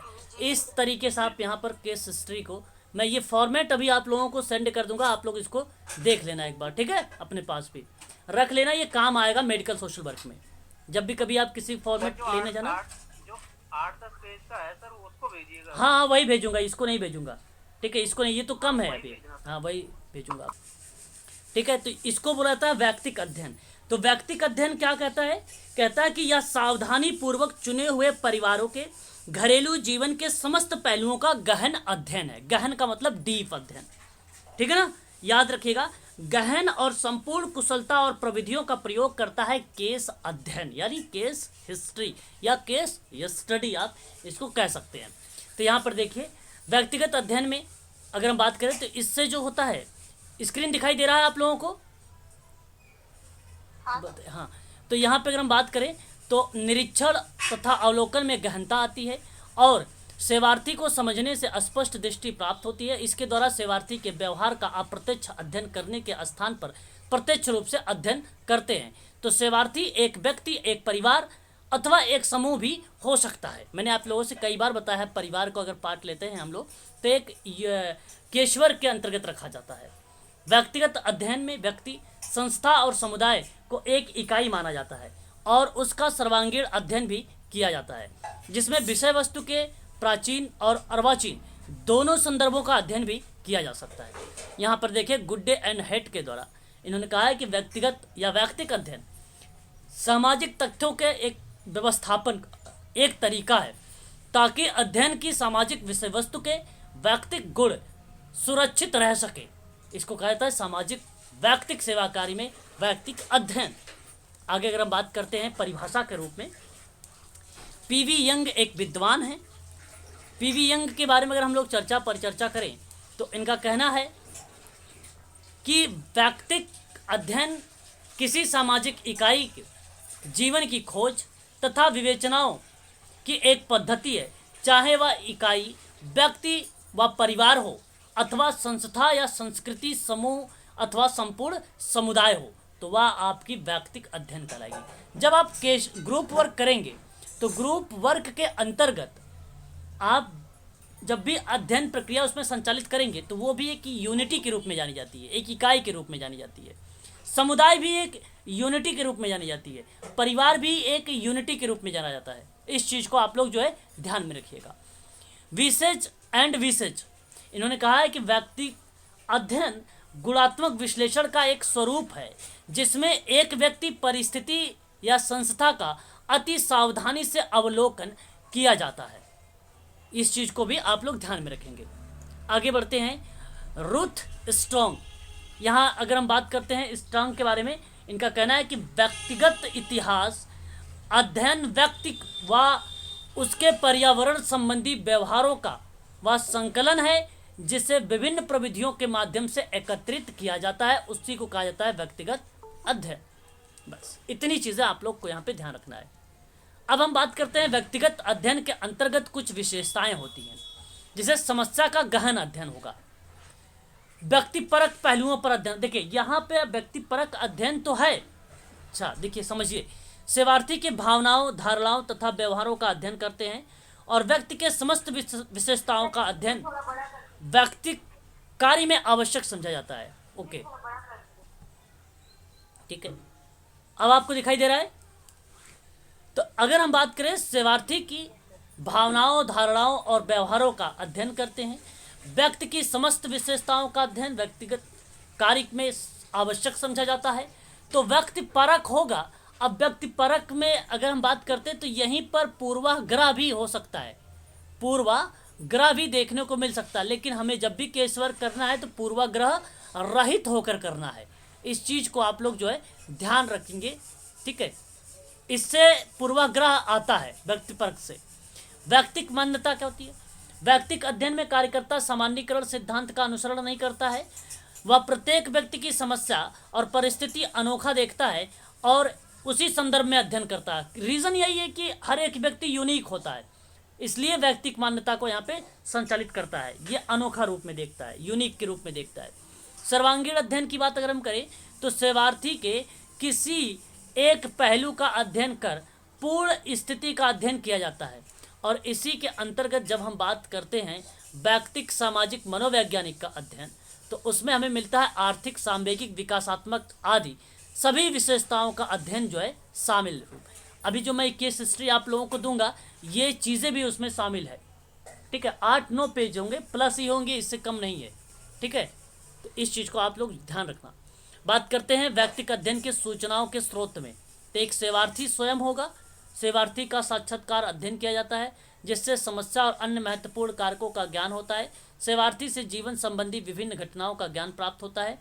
Speaker 1: इस तरीके से आप यहाँ पर केस हिस्ट्री को, मैं ये फॉर्मेट अभी आप लोगों को सेंड कर दूंगा, आप लोग इसको देख लेना एक बार, ठीक है, अपने पास भी रख लेना, ये काम आएगा मेडिकल सोशल वर्क में। जब भी कभी आप किसी फॉर्मेट लेने जाना,
Speaker 2: जो 8-10 पेज का है सर उसको भेजिएगा।
Speaker 1: हाँ वही भेजूंगा, इसको नहीं भेजूंगा, ठीक है, इसको नहीं, ये तो कम है अभी, हाँ वही भेजूंगा। ठीक है, तो इसको बोला जाता है वैयक्तिक अध्ययन। तो वैयक्तिक अध्ययन क्या कहता है? कहता है कि यह सावधानी पूर्वक चुने हुए परिवारों के घरेलू जीवन के समस्त पहलुओं का गहन अध्ययन है। गहन का मतलब डीप अध्ययन, ठीक है ना, याद रखिएगा। गहन और संपूर्ण कुशलता और प्रविधियों का प्रयोग करता है केस अध्ययन, यानी केस हिस्ट्री या केस स्टडी आप इसको कह सकते हैं। तो यहाँ पर देखिए व्यक्तिगत अध्ययन में अगर हम बात करें तो इससे जो होता है, स्क्रीन दिखाई दे रहा है आप लोगों को? हाँ, तो यहाँ पे अगर हम बात करें तो निरीक्षण तथा अवलोकन में गहनता आती है और सेवार्थी को समझने से स्पष्ट दृष्टि प्राप्त होती है। इसके द्वारा सेवार्थी के व्यवहार का अप्रत्यक्ष अध्ययन करने के स्थान पर प्रत्यक्ष रूप से अध्ययन करते हैं। तो सेवार्थी एक व्यक्ति, एक परिवार अथवा एक समूह भी हो सकता है। मैंने आप लोगों से कई बार बताया है, परिवार को अगर पार्ट लेते हैं हम लोग तो एक केशवर के अंतर्गत रखा जाता है। व्यक्तिगत अध्ययन में व्यक्ति, संस्था और समुदाय को एक इकाई माना जाता है और उसका सर्वांगीण अध्ययन भी किया जाता है, जिसमें विषय वस्तु के प्राचीन और अर्वाचीन दोनों संदर्भों का अध्ययन भी किया जा सकता है। यहाँ पर देखिए गुड्डे एंड हेट के द्वारा इन्होंने कहा है कि व्यक्तिगत या वैयक्तिक अध्ययन सामाजिक तथ्यों के एक व्यवस्थापन एक तरीका है ताकि अध्ययन की सामाजिक विषय वस्तु के वैयक्तिक गुण सुरक्षित रह सके। इसको कहा जाता है सामाजिक वैयक्तिक सेवा कार्य में वैयक्तिक अध्ययन। आगे अगर हम बात करते हैं परिभाषा के रूप में, पीवी यंग एक विद्वान है। पीवी यंग के बारे में अगर हम लोग परिचर्चा करें तो इनका कहना है कि वैयक्तिक अध्ययन किसी सामाजिक इकाई के जीवन की खोज तथा विवेचनाओं की एक पद्धति है, चाहे वह इकाई व्यक्ति व परिवार हो अथवा संस्था या संस्कृति समूह अथवा संपूर्ण समुदाय हो, तो वह आपकी वैयक्तिक अध्ययन कहलाएगी। जब आप ग्रुप वर्क करेंगे तो ग्रुप वर्क के अंतर्गत आप जब भी अध्ययन प्रक्रिया उसमें संचालित करेंगे तो वो भी एक यूनिटी के रूप में जानी जाती है, एक इकाई के रूप में जानी जाती है। समुदाय भी एक यूनिटी के रूप में जानी जाती है, परिवार भी एक यूनिटी के रूप में जाना जाता है। इस चीज़ को आप लोग जो है ध्यान में रखिएगा। विसेज एंड विसेज इन्होंने कहा है कि व्यक्ति अध्ययन गुणात्मक विश्लेषण का एक स्वरूप है जिसमें एक व्यक्ति परिस्थिति या संस्था का अति सावधानी से अवलोकन किया जाता है। इस चीज़ को भी आप लोग ध्यान में रखेंगे। आगे बढ़ते हैं। रुथ स्ट्रॉन्ग, यहाँ अगर हम बात करते हैं स्ट्रॉन्ग के बारे में, इनका कहना है कि व्यक्तिगत इतिहास अध्ययन व्यक्ति व उसके पर्यावरण संबंधी व्यवहारों का वह संकलन है जिसे विभिन्न प्रविधियों के माध्यम से एकत्रित किया जाता है, उसी को कहा जाता है व्यक्तिगत अध्ययन। बस इतनी चीज़ें आप लोग को यहाँ पे ध्यान रखना है। अब हम बात करते हैं व्यक्तिगत अध्ययन के अंतर्गत कुछ विशेषताएं होती हैं, जिसे समस्या का गहन अध्ययन होगा। व्यक्तिपरक पहलुओं पर अध्ययन, देखिए यहाँ पे व्यक्तिपरक अध्ययन तो है। अच्छा देखिए समझिए, सेवार्थी के भावनाओं, धारणाओं तथा व्यवहारों का अध्ययन करते हैं और व्यक्ति के समस्त विशेषताओं का अध्ययन व्यक्ति कार्य में आवश्यक समझा जाता है। ओके ठीक है, अब आपको दिखाई दे रहा है। तो अगर हम बात करें सेवार्थी की भावनाओं, धारणाओं और व्यवहारों का अध्ययन करते हैं, व्यक्ति की समस्त विशेषताओं का अध्ययन व्यक्तिगत कार्य में आवश्यक समझा जाता है, तो व्यक्ति परक होगा। अब व्यक्ति परक में अगर हम बात करते हैं तो यहीं पर पूर्वाग्रह भी हो सकता है, पूर्वाग्रह भी देखने को मिल सकता है, लेकिन हमें जब भी केस वर्क करना है तो पूर्वाग्रह रहित होकर करना है। इस चीज़ को आप लोग जो है ध्यान रखेंगे, ठीक है। इससे पूर्वाग्रह आता है व्यक्तिपरक से। व्यक्तिक मान्यता क्या होती है? व्यक्तिक अध्ययन में कार्यकर्ता सामान्यीकरण सिद्धांत का अनुसरण नहीं करता है, वह प्रत्येक व्यक्ति की समस्या और परिस्थिति अनोखा देखता है और उसी संदर्भ में अध्ययन करता है। रीज़न यही है कि हर एक व्यक्ति यूनिक होता है, इसलिए व्यक्तिक मान्यता को यहाँ पे संचालित करता है। ये अनोखा रूप में देखता है, यूनिक के रूप में देखता है। सर्वांगीण अध्ययन की बात अगर हम करें तो सेवार्थी के किसी एक पहलू का अध्ययन कर पूर्ण स्थिति का अध्ययन किया जाता है और इसी के अंतर्गत जब हम बात करते हैं व्यक्तिक, सामाजिक, मनोवैज्ञानिक का अध्ययन, तो उसमें हमें मिलता है आर्थिक, सांवेगिक, विकासात्मक आदि सभी विशेषताओं का अध्ययन जो है शामिल। अभी जो मैं केस हिस्ट्री आप लोगों को दूंगा ये चीज़ें भी उसमें शामिल है, ठीक है, 8-9 पेज होंगे, प्लस ही होंगे, इससे कम नहीं है। ठीक है, तो इस चीज़ को आप लोग ध्यान रखना। बात करते हैं व्यक्तिक अध्ययन के सूचनाओं के स्रोत में। तो एक सेवार्थी स्वयं होगा। सेवार्थी का साक्षात्कार अध्ययन किया जाता है, जिससे समस्या और अन्य महत्वपूर्ण कारकों का ज्ञान होता है। सेवार्थी से जीवन संबंधी विभिन्न घटनाओं का ज्ञान प्राप्त होता है।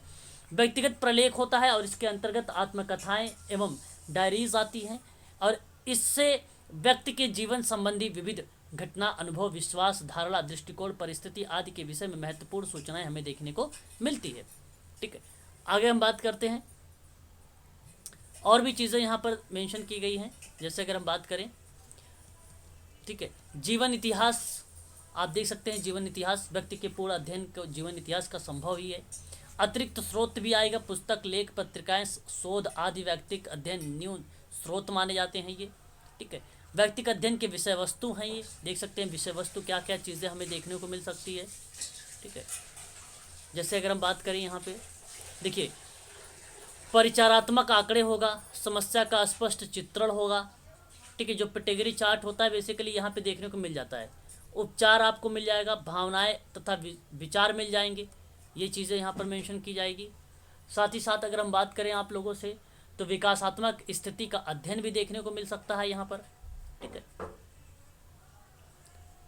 Speaker 1: व्यक्तिगत प्रलेख होता है और इसके अंतर्गत आत्मकथाएं एवं डायरीज आती हैं, और इससे व्यक्ति के जीवन संबंधी विविध घटना, अनुभव, विश्वास, धारणा, दृष्टिकोण, परिस्थिति आदि के विषय में महत्वपूर्ण सूचनाएं हमें देखने को मिलती है। ठीक है, आगे हम बात करते हैं। और भी चीज़ें यहाँ पर मेंशन की गई हैं, जैसे अगर हम बात करें, ठीक है, जीवन इतिहास आप देख सकते हैं। जीवन इतिहास व्यक्ति के पूर्ण अध्ययन को जीवन इतिहास का संभव ही है। अतिरिक्त स्रोत भी आएगा, पुस्तक, लेख, पत्रिकाएं, शोध आदि व्यक्तिक अध्ययन न्यू स्रोत माने जाते हैं ये। ठीक है, व्यक्तिक अध्ययन के विषय वस्तु हैं ये, देख सकते हैं विषय वस्तु क्या क्या चीज़ें हमें देखने को मिल सकती है। ठीक है, जैसे अगर हम बात करें यहाँ पे देखिए, परिचारात्मक आंकड़े होगा, समस्या का स्पष्ट चित्रण होगा। ठीक है, जो कैटेगरी चार्ट होता है बेसिकली यहाँ पे देखने को मिल जाता है। उपचार आपको मिल जाएगा, भावनाएं तथा विचार मिल जाएंगे, ये चीज़ें यहाँ पर मेंशन की जाएगी। साथ ही साथ अगर हम बात करें आप लोगों से, तो विकासात्मक स्थिति का अध्ययन भी देखने को मिल सकता है यहाँ पर। ठीक है,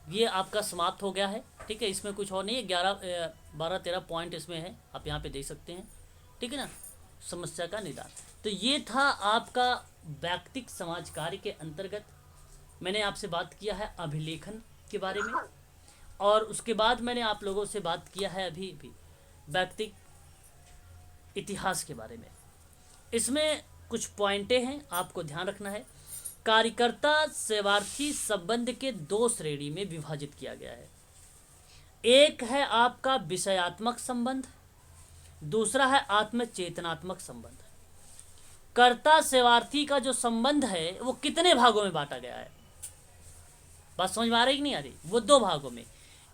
Speaker 1: ये आपका समाप्त हो गया है। ठीक है, इसमें कुछ और नहीं है, 12-13 पॉइंट इसमें है, आप यहाँ पे देख सकते हैं। ठीक है ना, समस्या का निदान। तो ये था आपका व्यक्तिक समाज कार्य के अंतर्गत। मैंने आपसे बात किया है अभिलेखन के बारे में, और उसके बाद मैंने आप लोगों से बात किया है अभी भी व्यक्तिक इतिहास के बारे में। इसमें कुछ पॉइंटें हैं, आपको ध्यान रखना है। कार्यकर्ता सेवार्थी संबंध के 2 श्रेणी में विभाजित किया गया है। एक है आपका विषयात्मक संबंध, दूसरा है आत्मचेतनात्मक संबंध। कर्ता सेवार्थी का जो संबंध है वो कितने भागों में बांटा गया है, बात समझ में आ रही कि नहीं आ रही? वो 2 भागों में,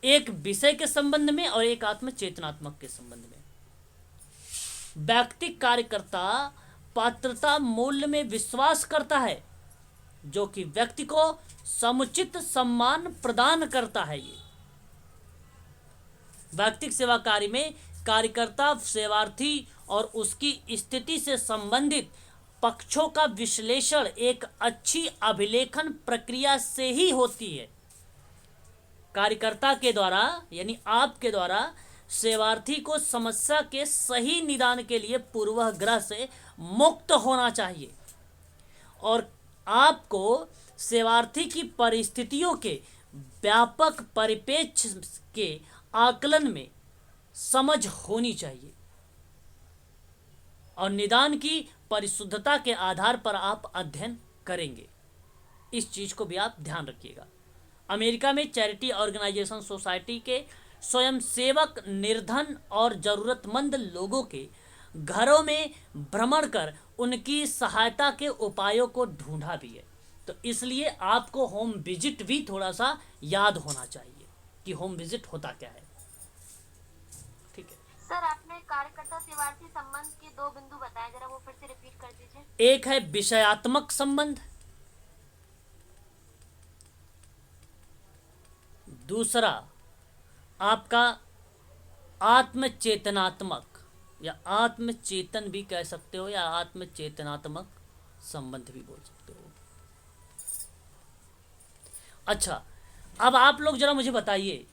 Speaker 1: एक विषय के संबंध में और एक आत्मचेतनात्मक के संबंध में। व्यक्तिक कार्यकर्ता पात्रता मूल्य में विश्वास करता है, जो कि व्यक्ति को समुचित सम्मान प्रदान करता है। ये व्यक्तिक सेवा कार्य में कार्यकर्ता सेवार्थी और उसकी स्थिति से संबंधित पक्षों का विश्लेषण एक अच्छी अभिलेखन प्रक्रिया से ही होती है। कार्यकर्ता के द्वारा यानी आपके द्वारा सेवार्थी को समस्या के सही निदान के लिए पूर्वाग्रह से मुक्त होना चाहिए, और आपको सेवार्थी की परिस्थितियों के व्यापक परिप्रेक्ष्य के आकलन में समझ होनी चाहिए, और निदान की परिशुद्धता के आधार पर आप अध्ययन करेंगे। इस चीज को भी आप ध्यान रखिएगा। अमेरिका में चैरिटी ऑर्गेनाइजेशन सोसाइटी के स्वयंसेवक निर्धन और जरूरतमंद लोगों के घरों में भ्रमण कर उनकी सहायता के उपायों को ढूंढा भी है। तो इसलिए आपको होम विजिट भी थोड़ा सा याद होना चाहिए कि होम विजिट होता क्या है। ठीक है
Speaker 3: सर, आपने कार्यकर्ता सेवार्थी संबंध के 2 बिंदु बताए, जरा वो फिर से रिपीट कर दीजिए।
Speaker 1: एक है विषयात्मक संबंध, दूसरा आपका आत्मचेतनात्मक या आत्मचेतन भी कह सकते हो, या आत्मचेतनात्मक संबंध भी बोल सकते हो। अच्छा, अब आप लोग जरा मुझे बताइए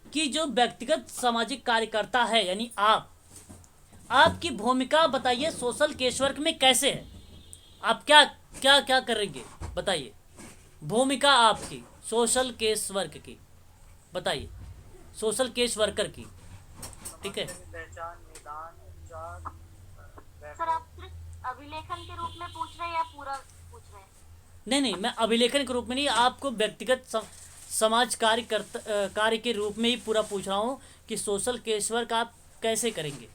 Speaker 1: कि जो व्यक्तिगत सामाजिक कार्यकर्ता है यानी आपकी भूमिका बताइए सोशल केस वर्क में कैसे है, आप क्या क्या क्या करेंगे बताइए। भूमिका आपकी सोशल केस वर्क की बताइए, सोशल केस वर्कर की। ठीक है
Speaker 3: सर, आप सिर्फ अभिलेखन के रूप में पूछ रहे हैं या पूरा पूछ रहे हैं?
Speaker 1: नहीं, मैं अभिलेखन के रूप में नहीं, आपको व्यक्तिगत समाज कार्य के रूप में ही पूरा पूछ रहा हूँ कि सोशल केस वर्क आप कैसे करेंगे,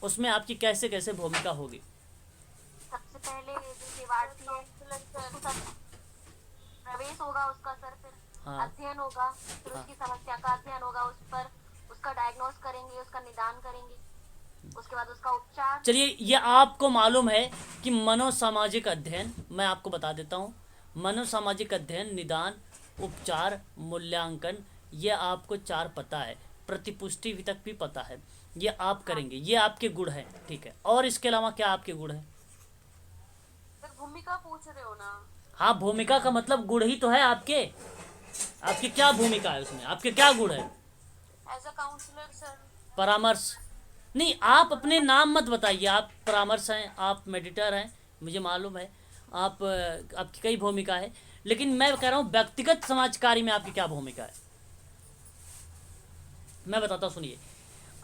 Speaker 1: उसमें आपकी कैसे कैसे भूमिका होगी।
Speaker 3: सबसे पहले जो सेवार्थी है उसको प्रवेश होगा उसका सर, फिर
Speaker 1: हाँ।
Speaker 3: अध्ययन होगा, फिर उसकी समस्या का अध्ययन होगा, उस पर उसका डायग्नोस करेंगे, उसका निदान करेंगे, उसके बाद उसका उपचार।
Speaker 1: चलिए, ये आपको मालूम है कि मनोसामाजिक अध्ययन, मैं आपको बता देता हूँ, मनोसामाजिक अध्ययन, निदान, उपचार, मूल्यांकन, ये आपको 4 पता है, प्रतिपुष्टि तक भी पता है, ये आप करेंगे, ये आपके गुण हैं, ठीक है। और इसके अलावा क्या आपके गुण हैं?
Speaker 4: सर भूमिका पूछ रहे हो ना?
Speaker 1: हाँ, भूमिका का मतलब गुण ही तो है आपके। आपकी क्या भूमिका है उसमें, आपके क्या गुण है?
Speaker 4: As a counsellor sir.
Speaker 1: परामर्श नहीं, आप अपने नाम मत बताइए। आप परामर्श हैं, आप मेडिटर हैं, मुझे मालूम है। आप आपकी कई भूमिका है, लेकिन मैं कह रहा हूँ व्यक्तिगत समाज कार्य में आपकी क्या भूमिका है, मैं बताता हूँ, सुनिए।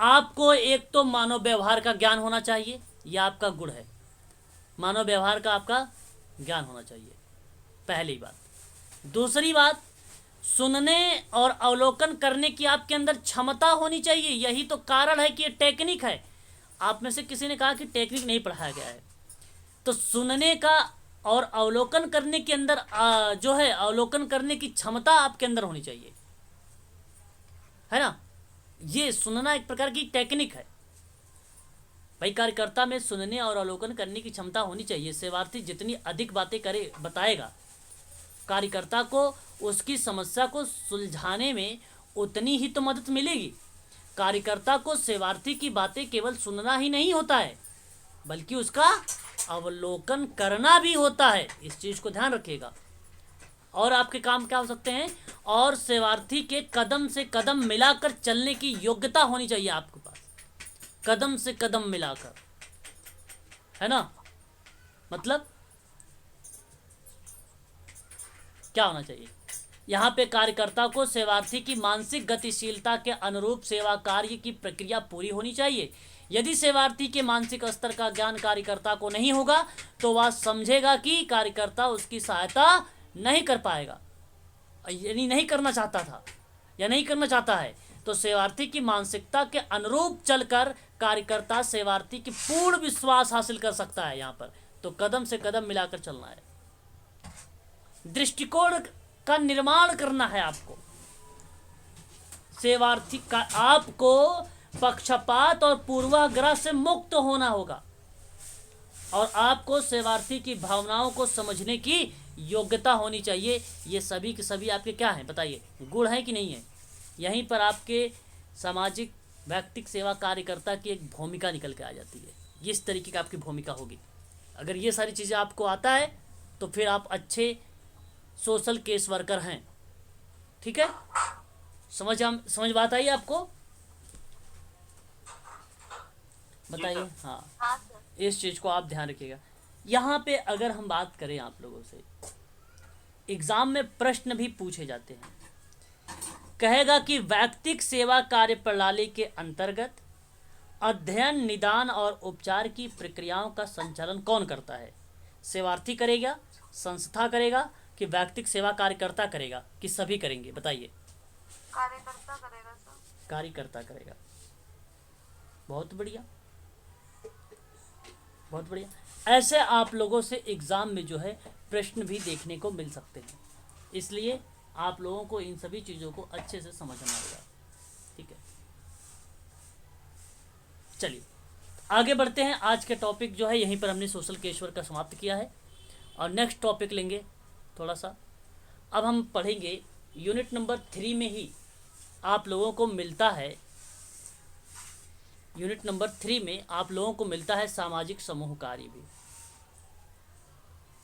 Speaker 1: आपको एक तो मानव व्यवहार का ज्ञान होना चाहिए, यह आपका गुण है। मानव व्यवहार का आपका ज्ञान होना चाहिए, पहली बात। दूसरी बात, सुनने और अवलोकन करने की आपके अंदर क्षमता होनी चाहिए। यही तो कारण है कि ये टेक्निक है। आप में से किसी ने कहा कि टेक्निक नहीं पढ़ाया गया है, तो सुनने का और अवलोकन करने के अंदर जो है अवलोकन करने की क्षमता आपके अंदर होनी चाहिए, है ना। ये सुनना एक प्रकार की टेक्निक है भाई। कार्यकर्ता में सुनने और अवलोकन करने की क्षमता होनी चाहिए। सेवार्थी जितनी अधिक बातें करे बताएगा, कार्यकर्ता को उसकी समस्या को सुलझाने में उतनी ही तो मदद मिलेगी। कार्यकर्ता को सेवार्थी की बातें केवल सुनना ही नहीं होता है, बल्कि उसका अवलोकन करना भी होता है। इस चीज़ को ध्यान रखिएगा। और आपके काम क्या हो सकते हैं? और सेवार्थी के कदम से कदम मिलाकर चलने की योग्यता होनी चाहिए आपके पास, कदम से कदम मिलाकर, है ना। मतलब क्या होना चाहिए? यहाँ पे कार्यकर्ता को सेवार्थी की मानसिक गतिशीलता के अनुरूप सेवा कार्य की प्रक्रिया पूरी होनी चाहिए। यदि सेवार्थी के मानसिक स्तर का ज्ञान कार्यकर्ता को नहीं होगा तो वह समझेगा कि कार्यकर्ता उसकी सहायता नहीं कर पाएगा, यानी नहीं करना चाहता था या नहीं करना चाहता है। तो सेवार्थी की मानसिकता के अनुरूप चलकर कार्यकर्ता सेवार्थी की पूर्ण विश्वास हासिल कर सकता है। यहाँ पर तो कदम से कदम मिलाकर चलना है, दृष्टिकोण का निर्माण करना है आपको। सेवार्थी का आपको पक्षपात और पूर्वाग्रह से मुक्त होना होगा, और आपको सेवार्थी की भावनाओं को समझने की योग्यता होनी चाहिए। ये सभी के सभी आपके क्या हैं बताइए, गुण हैं कि नहीं है? यहीं पर आपके सामाजिक व्यक्तिक सेवा कार्यकर्ता की एक भूमिका निकल के आ जाती है। इस तरीके की आपकी भूमिका होगी। अगर ये सारी चीज़ें आपको आता है तो फिर आप अच्छे सोशल केस वर्कर हैं, ठीक है। समझ बात आई आपको? बताइए। हाँ,
Speaker 4: हाँ सर।
Speaker 1: इस चीज़ को आप ध्यान रखिएगा। यहाँ पे अगर हम बात करें आप लोगों से, एग्ज़ाम में प्रश्न भी पूछे जाते हैं। कहेगा कि व्यक्तिक सेवा कार्य प्रणाली के अंतर्गत अध्ययन, निदान और उपचार की प्रक्रियाओं का संचालन कौन करता है? सेवार्थी करेगा, संस्था करेगा, कि व्यक्तिक सेवा कार्यकर्ता करेगा, कि सभी करेंगे? बताइए।
Speaker 4: कार्यकर्ता करेगा सर।
Speaker 1: कार्यकर्ता करेगा। बहुत बढ़िया, बहुत बढ़िया। ऐसे आप लोगों से एग्ज़ाम में जो है प्रश्न भी देखने को मिल सकते हैं, इसलिए आप लोगों को इन सभी चीज़ों को अच्छे से समझना होगा, ठीक है। चलिए आगे बढ़ते हैं। आज के टॉपिक जो है यहीं पर हमने सोशल केस वर्क का समाप्त किया है, और नेक्स्ट टॉपिक लेंगे थोड़ा सा। अब हम पढ़ेंगे यूनिट नंबर 3 में ही आप लोगों को मिलता है, यूनिट नंबर 3 में आप लोगों को मिलता है सामाजिक समूह कार्य भी,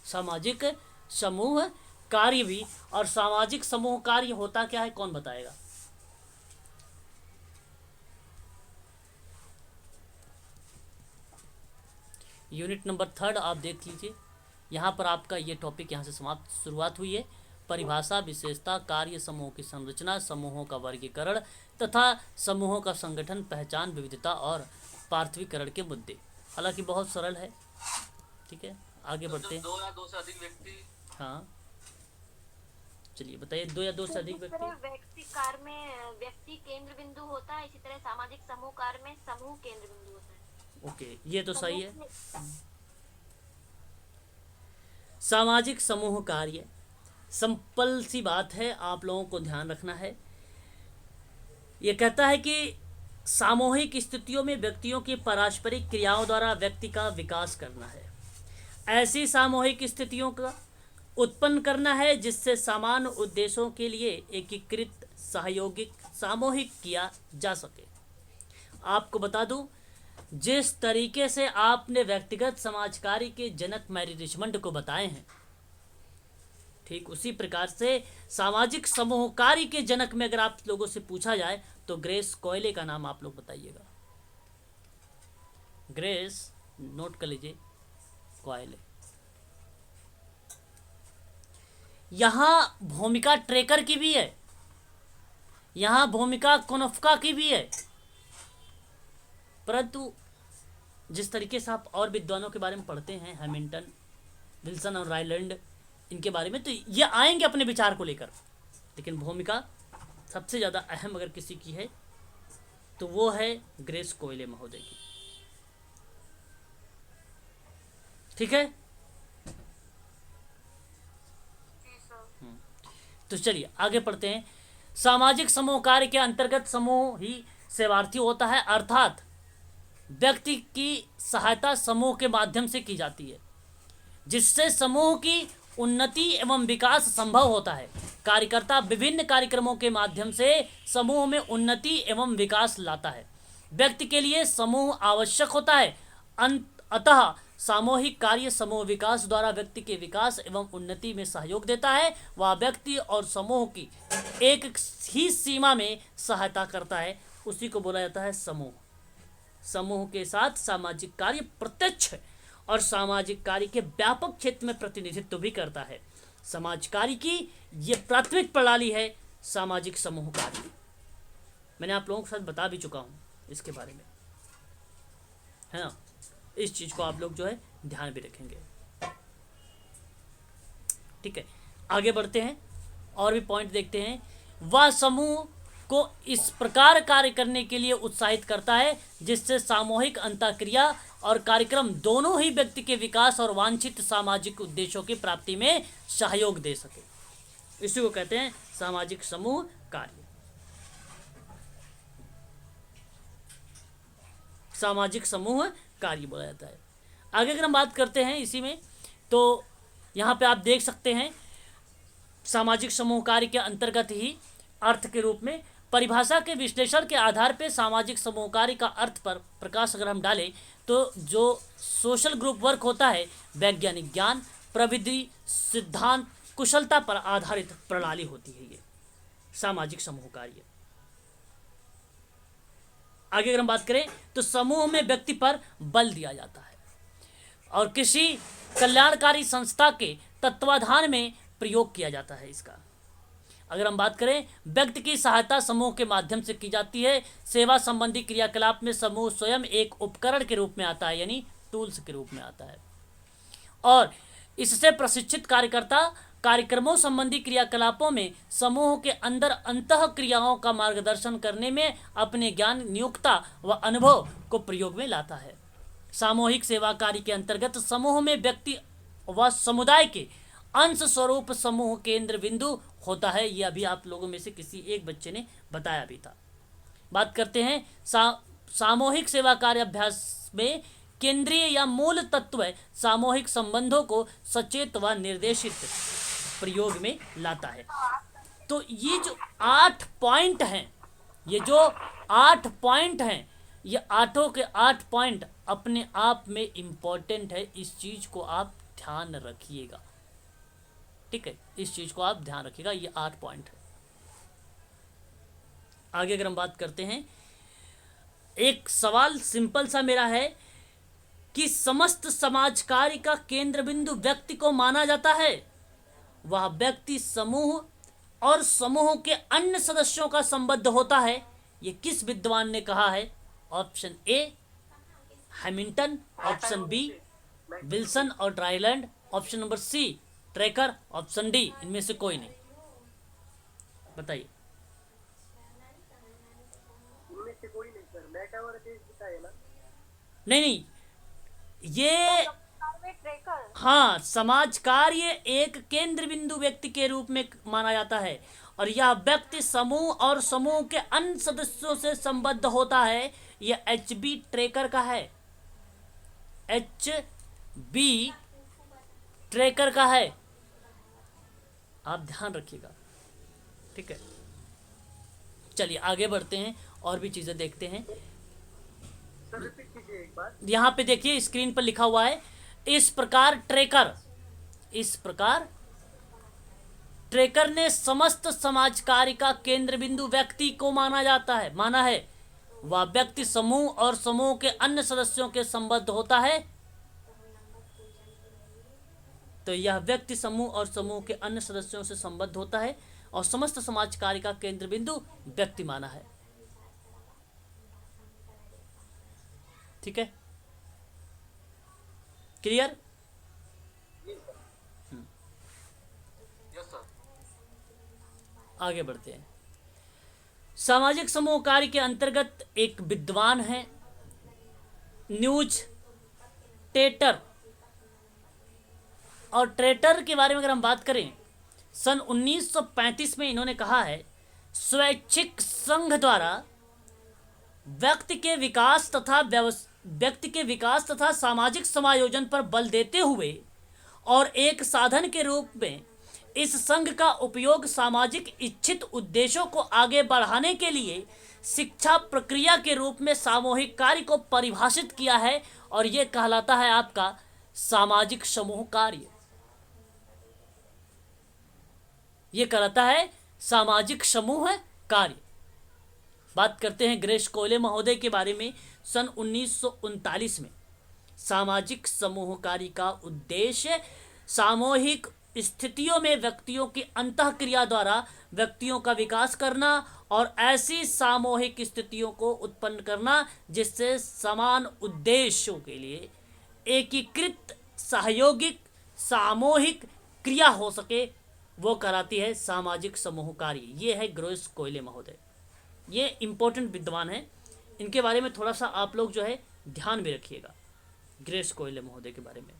Speaker 1: सामाजिक समूह कार्य भी। और सामाजिक समूह कार्य होता क्या है, कौन बताएगा? यूनिट नंबर 3 आप देख लीजिए। यहाँ पर आपका ये टॉपिक यहाँ से शुरुआत हुई है। परिभाषा, विशेषता, कार्य समूह की संरचना, समूहों का वर्गीकरण तथा समूहों का संगठन, पहचान, विविधता और पार्थवीकरण के मुद्दे। हालांकि बहुत सरल है, ठीक है। आगे बढ़ते हैं।
Speaker 2: 2 या 2 से अधिक व्यक्ति।
Speaker 1: हाँ चलिए बताइए। 2 या 2 से अधिक व्यक्ति।
Speaker 3: व्यक्ति कार्य में व्यक्ति केंद्र बिंदु होता है, इसी तरह सामाजिक समूह कार्य में समूह केंद्र बिंदु होता है।
Speaker 1: ओके, ये तो सही है। सामाजिक समूह कार्य सिंपल सी बात है, आप लोगों को ध्यान रखना है। ये कहता है कि सामूहिक स्थितियों में व्यक्तियों की पारस्परिक क्रियाओं द्वारा व्यक्ति का विकास करना है। ऐसी सामूहिक स्थितियों का उत्पन्न करना है जिससे समान उद्देश्यों के लिए एकीकृत सहयोगिक सामूहिक किया जा सके। आपको बता दूं, जिस तरीके से आपने व्यक्तिगत समाज कार्य के जनक मैरी रिचमंड को बताए हैं, ठीक उसी प्रकार से सामाजिक समूह कार्य के जनक में अगर आप लोगों से पूछा जाए तो ग्रेस कोयले का नाम आप लोग बताइएगा। ग्रेस, नोट कर लीजिए, कोयले। यहां भूमिका ट्रेकर की भी है, यहां भूमिका कोनफ्का की भी है, परंतु जिस तरीके से आप और विद्वानों के बारे में पढ़ते हैं, हैमिल्टन, विल्सन और रायलैंड, इनके बारे में, तो ये आएंगे अपने विचार को लेकर, लेकिन भूमिका सबसे ज़्यादा अहम अगर किसी की है तो वो है ग्रेस कोयले महोदय की। ठीक है,
Speaker 4: जी सर।
Speaker 1: तो चलिए आगे पढ़ते हैं। सामाजिक समूह कार्य के अंतर्गत समूह ही सेवार्थी होता है, अर्थात व्यक्ति की सहायता समूह के माध्यम से की जाती है, जिससे समूह की उन्नति एवं विकास संभव होता है। कार्यकर्ता विभिन्न कार्यक्रमों के माध्यम से समूह में उन्नति एवं विकास लाता है। व्यक्ति के लिए समूह आवश्यक होता है, अतः सामूहिक कार्य समूह विकास द्वारा व्यक्ति के विकास एवं उन्नति में सहयोग देता है। वह व्यक्ति और समूह की एक ही सीमा में सहायता करता है, उसी को बोला जाता है समूह। समूह के साथ सामाजिक कार्य प्रत्यक्ष और सामाजिक कार्य के व्यापक क्षेत्र में प्रतिनिधित्व भी करता है। समाज कार्य की ये प्राथमिक प्रणाली है सामाजिक समूह कार्य। मैंने आप लोगों के साथ बता भी चुका हूँ इसके बारे में, है ना। इस चीज को आप लोग जो है ध्यान भी रखेंगे। ठीक है, आगे बढ़ते हैं और भी पॉइंट देखते हैं। वह समूह को इस प्रकार कार्य करने के लिए उत्साहित करता है जिससे सामूहिक अंतःक्रिया और कार्यक्रम दोनों ही व्यक्ति के विकास और वांछित सामाजिक उद्देश्यों की प्राप्ति में सहयोग दे सके। इसी को कहते हैं सामाजिक समूह कार्य। सामाजिक समूह कार्य बोला जाता है। आगे अगर हम बात करते हैं इसी में, तो यहाँ पे आप देख सकते हैं सामाजिक समूह कार्य के अंतर्गत ही अर्थ के रूप में परिभाषा के विश्लेषण के आधार पर सामाजिक समूह कार्य का अर्थ पर प्रकाश अगर हम डालें तो जो सोशल ग्रुप वर्क होता है, वैज्ञानिक ज्ञान, प्रविधि, सिद्धांत, कुशलता पर आधारित प्रणाली होती है ये सामाजिक समूह कार्य। आगे अगर हम बात करें तो समूह में व्यक्ति पर बल दिया जाता है और किसी कल्याणकारी संस्था के तत्वाधान में प्रयोग किया जाता है इसका। अगर हम बात करें, व्यक्ति की सहायता समूह के माध्यम से की जाती है। सेवा संबंधी क्रियाकलाप में समूह स्वयं एक उपकरण के रूप में आता है, यानी टूल्स के रूप में आता है, और इससे प्रशिक्षित कार्यकर्ता कार्यक्रमों संबंधी क्रियाकलापों में समूह के अंदर अंतः क्रियाओं का मार्गदर्शन करने में अपने ज्ञान, नियुक्ता व अनुभव को प्रयोग में लाता है। सामूहिक सेवा कार्य के अंतर्गत समूह में व्यक्ति व समुदाय के अंश स्वरूप समूह केंद्र बिंदु होता है। यह अभी आप लोगों में से किसी एक बच्चे ने बताया भी था। बात करते हैं सामूहिक सेवा कार्य अभ्यास में केंद्रीय या मूल तत्व सामूहिक संबंधों को सचेत व निर्देशित प्रयोग में लाता है। तो ये जो 8 पॉइंट हैं, ये जो 8 पॉइंट हैं, ये 8 के 8 पॉइंट अपने आप में इम्पोर्टेंट है। इस चीज को आप ध्यान रखिएगा, ठीक है, इस चीज को आप ध्यान रखिएगा। ये 8 पॉइंट है। आगे अगर हम बात करते हैं, एक सवाल सिंपल सा मेरा है कि समस्त समाज कार्य का केंद्र बिंदु व्यक्ति को माना जाता है। वह व्यक्ति समूह और समूह के अन्य सदस्यों का संबद्ध होता है। ये किस विद्वान ने कहा है? Option A Hamilton, option B Wilson और Ryland, option number C Trecker, option D इनमें से कोई नहीं। बताइए।
Speaker 5: इनमें से कोई नहीं सर, मेटा और देश बताए ना।
Speaker 1: नहीं, ये
Speaker 3: ट्रेकर।
Speaker 1: हाँ, समाज कार्य एक केंद्र बिंदु व्यक्ति के रूप में माना जाता है और यह व्यक्ति समूह और समूह के अन्य सदस्यों से संबद्ध होता है। यह HB ट्रेकर का है, HB ट्रेकर का है, आप ध्यान रखिएगा, ठीक है। चलिए आगे बढ़ते हैं और भी चीज़ें देखते हैं।
Speaker 5: सर रिपीट कीजिए एक बार।
Speaker 1: यहाँ पे देखिए स्क्रीन पर लिखा हुआ है, इस प्रकार ट्रेकर ने समस्त समाज कार्य का केंद्र बिंदु व्यक्ति को माना है। वह व्यक्ति समूह और समूह के अन्य सदस्यों के संबद्ध होता है। तो यह व्यक्ति समूह और समूह के अन्य सदस्यों से संबद्ध होता है और समस्त समाज कार्य का केंद्र बिंदु व्यक्ति माना है। ठीक है, क्लियर?
Speaker 2: Yes sir.
Speaker 1: आगे बढ़ते हैं। सामाजिक समूह कार्य के अंतर्गत एक विद्वान है, न्यूज टेटर। और ट्रेटर के बारे में अगर हम बात करें, सन 1935 में इन्होंने कहा है, स्वैच्छिक संघ द्वारा व्यक्ति के विकास तथा सामाजिक समायोजन पर बल देते हुए और एक साधन के रूप में इस संघ का उपयोग सामाजिक इच्छित उद्देश्यों को आगे बढ़ाने के लिए शिक्षा प्रक्रिया के रूप में सामूहिक कार्य को परिभाषित किया है और यह कहलाता है आपका सामाजिक समूह कार्य। यह कहलाता है सामाजिक समूह कार्य। बात करते हैं ग्रेस कोयले महोदय के बारे में। सन 1939 में सामाजिक समूह कार्य का उद्देश्य सामूहिक स्थितियों में व्यक्तियों की अंतःक्रिया द्वारा व्यक्तियों का विकास करना और ऐसी सामूहिक स्थितियों को उत्पन्न करना जिससे समान उद्देश्यों के लिए एकीकृत सहयोगिक सामूहिक क्रिया हो सके, वो कराती है सामाजिक समूह कार्य। ये है ग्रेस कोयले महोदय। ये इंपॉर्टेंट विद्वान है, इनके बारे में थोड़ा सा आप लोग जो है ध्यान भी रखिएगा, ग्रेस कोयले महोदय के बारे में।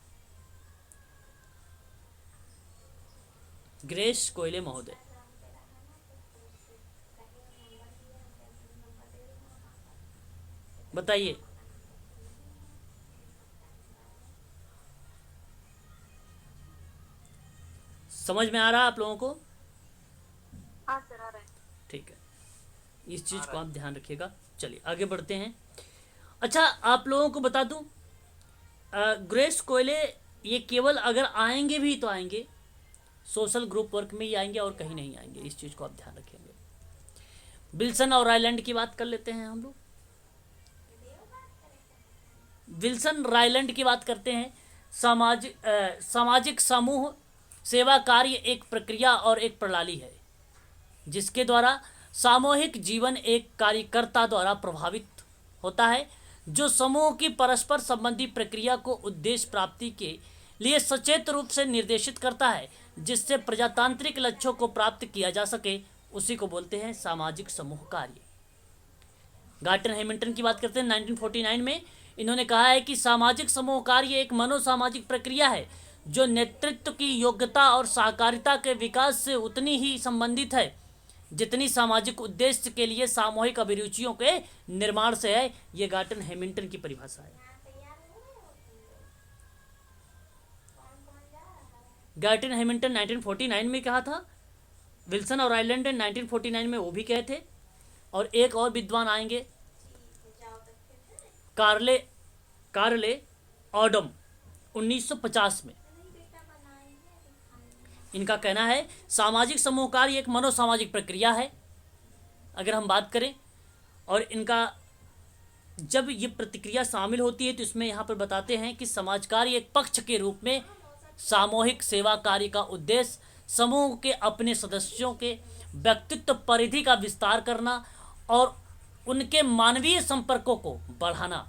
Speaker 1: ग्रेस कोयले महोदय बताइए। समझ में आ रहा है आप लोगों को?
Speaker 3: हाँ सर, आ रहा है।
Speaker 1: ठीक है, इस चीज को आप ध्यान रखिएगा। चलिए आगे बढ़ते हैं। अच्छा, आप लोगों को बता दूं, ग्रेस कोयले ये केवल अगर आएंगे भी तो आएंगे सोशल ग्रुप वर्क में ही आएंगे और कहीं नहीं आएंगे। इस चीज को आप ध्यान रखेंगे। विल्सन और रायलैंड की बात कर लेते हैं हम लोग। विल्सन रायलैंड की बात करते हैं। सामाजिक समूह सेवा कार्य एक प्रक्रिया और एक प्रणाली है जिसके द्वारा सामूहिक जीवन एक कार्यकर्ता द्वारा प्रभावित होता है, जो समूह की परस्पर संबंधी प्रक्रिया को उद्देश्य प्राप्ति के लिए सचेत रूप से निर्देशित करता है, जिससे प्रजातांत्रिक लक्ष्यों को प्राप्त किया जा सके। उसी को बोलते हैं सामाजिक समूह कार्य। गार्टन हैमिल्टन की बात करते हैं। 1949 में इन्होंने कहा है कि सामाजिक समूह कार्य एक मनोसामाजिक प्रक्रिया है जो नेतृत्व की योग्यता और सहकारिता के विकास से उतनी ही संबंधित है जितनी सामाजिक उद्देश्य के लिए सामूहिक अभिरुचियों के निर्माण से है। ये गार्टन हैमिल्टन की परिभाषा है। गार्टन हैमिल्टन 1949 में कहा था, विल्सन और रायलैंड 1949 में वो भी कहे थे। और एक और विद्वान आएंगे, कार्ले ऑडम 1950 में। इनका कहना है सामाजिक समूह कार्य एक मनोसामाजिक प्रक्रिया है। अगर हम बात करें, और इनका जब ये प्रतिक्रिया शामिल होती है तो इसमें यहाँ पर बताते हैं कि समाज कार्य एक पक्ष के रूप में सामूहिक सेवा कार्य का उद्देश्य समूह के अपने सदस्यों के व्यक्तित्व परिधि का विस्तार करना और उनके मानवीय संपर्कों को बढ़ाना,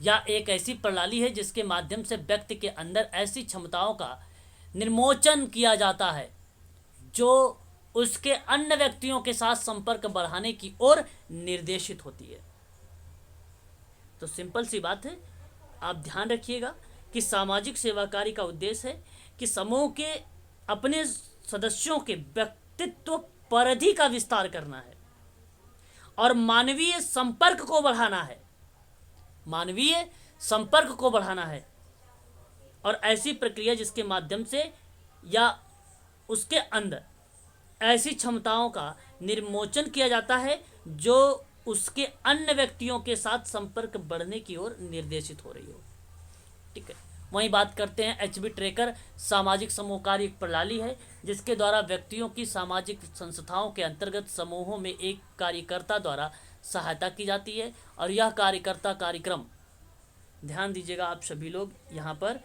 Speaker 1: या एक ऐसी प्रणाली है जिसके माध्यम से व्यक्ति के अंदर ऐसी क्षमताओं का निर्मोचन किया जाता है जो उसके अन्य व्यक्तियों के साथ संपर्क बढ़ाने की ओर निर्देशित होती है। तो सिंपल सी बात है, आप ध्यान रखिएगा कि सामाजिक सेवा कार्य का उद्देश्य है कि समूह के अपने सदस्यों के व्यक्तित्व परिधि का विस्तार करना है और मानवीय संपर्क को बढ़ाना है। मानवीय संपर्क को बढ़ाना है और ऐसी प्रक्रिया जिसके माध्यम से या उसके अंदर ऐसी क्षमताओं का निर्मोचन किया जाता है जो उसके अन्य व्यक्तियों के साथ संपर्क बढ़ने की ओर निर्देशित हो रही हो। ठीक है, वहीं बात करते हैं एचबी ट्रैकर। सामाजिक समूह कार्य एक प्रणाली है जिसके द्वारा व्यक्तियों की सामाजिक संस्थाओं के अंतर्गत समूहों में एक कार्यकर्ता द्वारा सहायता की जाती है, और यह कार्यकर्ता कार्यक्रम, ध्यान दीजिएगा आप सभी लोग यहाँ पर,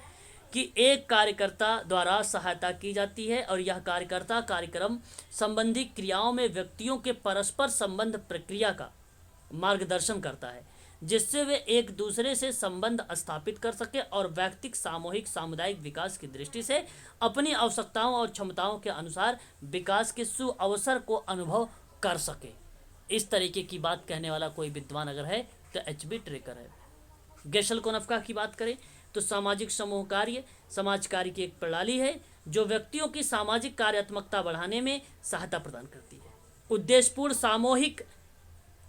Speaker 1: कि एक कार्यकर्ता द्वारा सहायता की जाती है और यह कार्यकर्ता कार्यक्रम संबंधी क्रियाओं में व्यक्तियों के परस्पर संबंध प्रक्रिया का मार्गदर्शन करता है, जिससे वे एक दूसरे से संबंध स्थापित कर सके और व्यक्तिक सामूहिक सामुदायिक विकास की दृष्टि से अपनी आवश्यकताओं और क्षमताओं के अनुसार विकास के सुअवसर को अनुभव कर सके। इस तरीके की बात कहने वाला कोई विद्वान अगर है तो एचबी ट्रैकर है। गेशेल्कोनोव्का की बात करें तो सामाजिक समूह कार्य समाज कार्य की एक प्रणाली है जो व्यक्तियों की सामाजिक कार्यात्मकता बढ़ाने में सहायता प्रदान करती है। उद्देश्यपूर्ण सामूहिक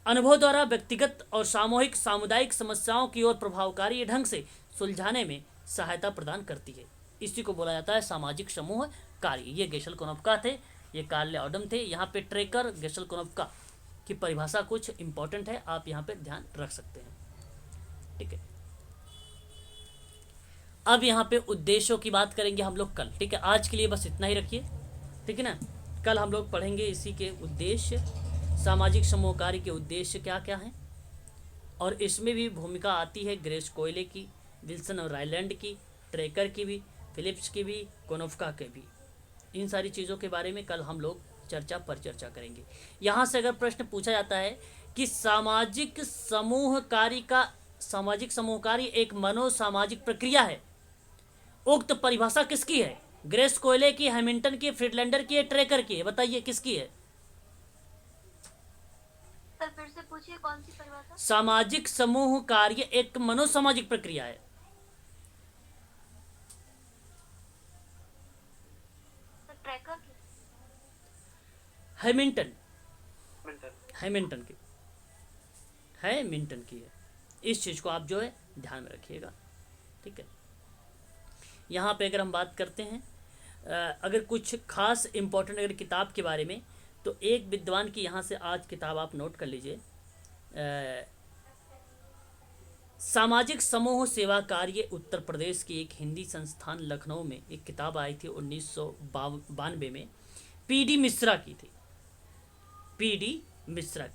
Speaker 1: अनुभव द्वारा व्यक्तिगत और सामूहिक सामुदायिक समस्याओं की ओर प्रभावकारी ढंग से सुलझाने में सहायता प्रदान करती है। इसी को बोला जाता है सामाजिक समूह कार्य। ये गेशेल्कोनोव्का थे, ये कार्ल ऑडम थे। यहाँ पे ट्रैकर, गेशेल्कोनोव्का की परिभाषा कुछ इंपॉर्टेंट है, आप यहाँ पे ध्यान रख सकते हैं। ठीक है, अब यहाँ पे उद्देश्यों की बात करेंगे हम लोग कल। ठीक है, आज के लिए बस इतना ही रखिए, ठीक है ना। कल हम लोग पढ़ेंगे इसी के उद्देश्य, सामाजिक समूह कार्य के उद्देश्य क्या क्या हैं, और इसमें भी भूमिका आती है ग्रेस कोयले की, विल्सन और रायलैंड की, ट्रैकर की भी, फिलिप्स की भी, कोनोव्का के भी। इन सारी चीज़ों के बारे में कल हम लोग चर्चा करेंगे। यहाँ से अगर प्रश्न पूछा जाता है कि सामाजिक समूह कार्य एक मनोसामाजिक प्रक्रिया है, उक्त परिभाषा किसकी है? ग्रेस कोयले की, हैमिल्टन की, फ्रीडलैंडर की, ट्रैकर की है? बताइए किसकी है?
Speaker 3: सर फिर से पूछिए, कौन सी परिभाषा?
Speaker 1: सामाजिक समूह कार्य एक मनोसामाजिक प्रक्रिया है।
Speaker 3: सर ट्रैकर की?
Speaker 1: हैमिल्टन की है। इस चीज को आप जो है ध्यान में रखिएगा। ठीक है, यहाँ पे अगर हम बात करते हैं अगर कुछ खास इंपॉर्टेंट अगर किताब के बारे में, तो एक विद्वान की यहाँ से आज किताब आप नोट कर लीजिए, सामाजिक समूह सेवा कार्य उत्तर प्रदेश की एक हिंदी संस्थान लखनऊ में एक किताब आई थी 1992 में, पीडी मिश्रा की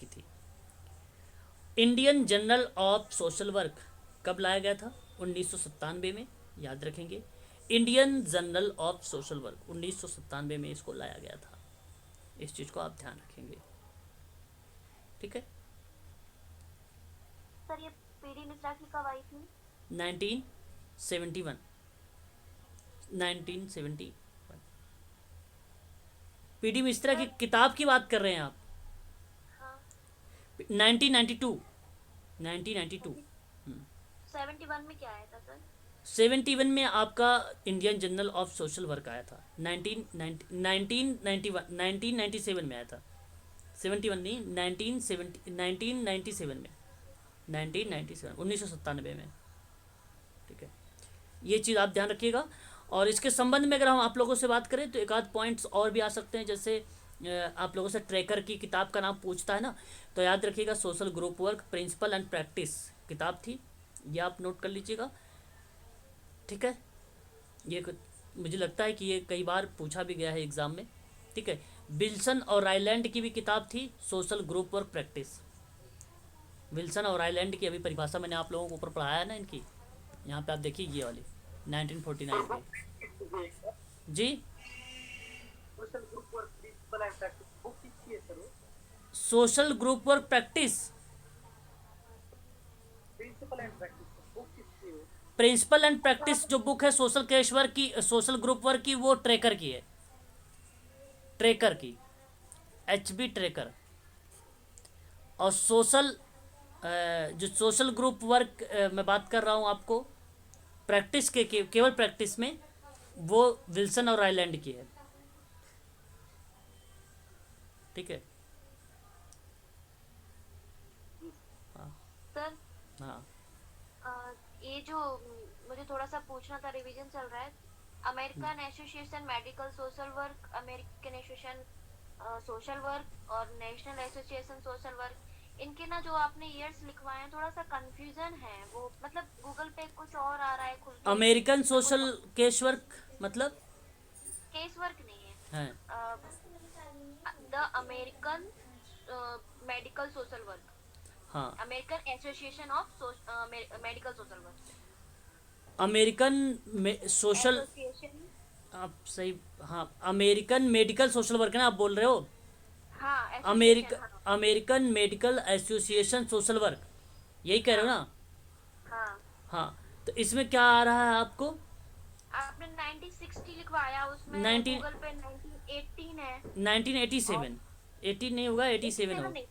Speaker 1: थी। Indian journal of social work कब लाया गया था? 1997 में, याद रखेंगे। Indian journal of social work 1997 में इसको लाया गया था। इस चीज़ को आप ध्यान रखेंगे। ठीक है,
Speaker 3: सर ये पीडी मिश्रा की कब आई थी?
Speaker 1: 1971। पीडी मिश्रा की किताब की बात कर रहे हैं आप?
Speaker 3: हाँ।
Speaker 1: 1992।
Speaker 3: 71 में क्या आया था सर?
Speaker 1: 71 में आपका Indian journal of social work आया था। 1997 में आया था, 71 नहीं, 1997 में, 1997 में। ठीक है, ये चीज़ आप ध्यान रखिएगा। और इसके संबंध में अगर हम आप लोगों से बात करें तो एक आध पॉइंट्स और भी आ सकते हैं, जैसे आप लोगों से ट्रैकर की किताब का नाम पूछता है ना, तो याद रखिएगा social group work principle and practice किताब थी, ये आप नोट कर लीजिएगा। ठीक है, ये मुझे लगता है कि ये कई बार पूछा भी गया है एग्जाम में। ठीक है, विल्सन और रायलैंड की भी किताब थी social group work practice. Wilson और रायलैंड की अभी परिभाषा मैंने आप लोगों को ऊपर पढ़ाया है ना इनकी, यहाँ पे आप देखिए ये वाली 1949 में। जी,
Speaker 5: social group work principle and practice book किसकी है sir?
Speaker 1: Social group work practice,
Speaker 5: principle and practice book किसकी है?
Speaker 1: प्रिंसिपल एंड प्रैक्टिस जो बुक है सोशल सोशल ग्रुप वर्क की, वो ट्रैकर की है, ट्रैकर की, एचबी ट्रैकर। और जो सोशल ग्रुप वर्क मैं बात कर रहा हूँ आपको प्रैक्टिस के केवल प्रैक्टिस में, वो विल्सन और रायलैंड की है। ठीक है,
Speaker 3: सर
Speaker 1: हाँ,
Speaker 3: ये जो मुझे थोड़ा सा पूछना था, रिवीजन चल रहा है। American association medical social work, American association social work और नेशनल एसोसिएशन सोशल वर्क, इनके ना जो आपने ईयर्स लिखवाए हैं थोड़ा सा कंफ्यूजन है। वो मतलब गूगल पे कुछ और आ रहा है खुल के,
Speaker 1: अमेरिकन सोशल केस वर्क मतलब
Speaker 3: केस वर्क नहीं है,
Speaker 1: है।
Speaker 3: The American medical social work,
Speaker 1: हाँ,
Speaker 3: American association of medical social work,
Speaker 1: American social,
Speaker 3: association.
Speaker 1: आप सही, हाँ, अमेरिकन मेडिकल सोशल वर्क है ना आप बोल रहे हो?
Speaker 3: हाँ
Speaker 1: अमेरिक
Speaker 3: एसोसिएशन, हाँ
Speaker 1: American medical association social work, यही कह रहे हो ना?
Speaker 3: हाँ।
Speaker 1: हाँ, तो इसमें क्या आ रहा है आपको?
Speaker 3: आपने 1960 लिखवाया, उसमें
Speaker 1: 19
Speaker 3: गूगल पे 1918 है।
Speaker 1: 1987, 18 नहीं होगा, 87
Speaker 3: 87
Speaker 1: हो।
Speaker 3: नहीं,
Speaker 1: नहीं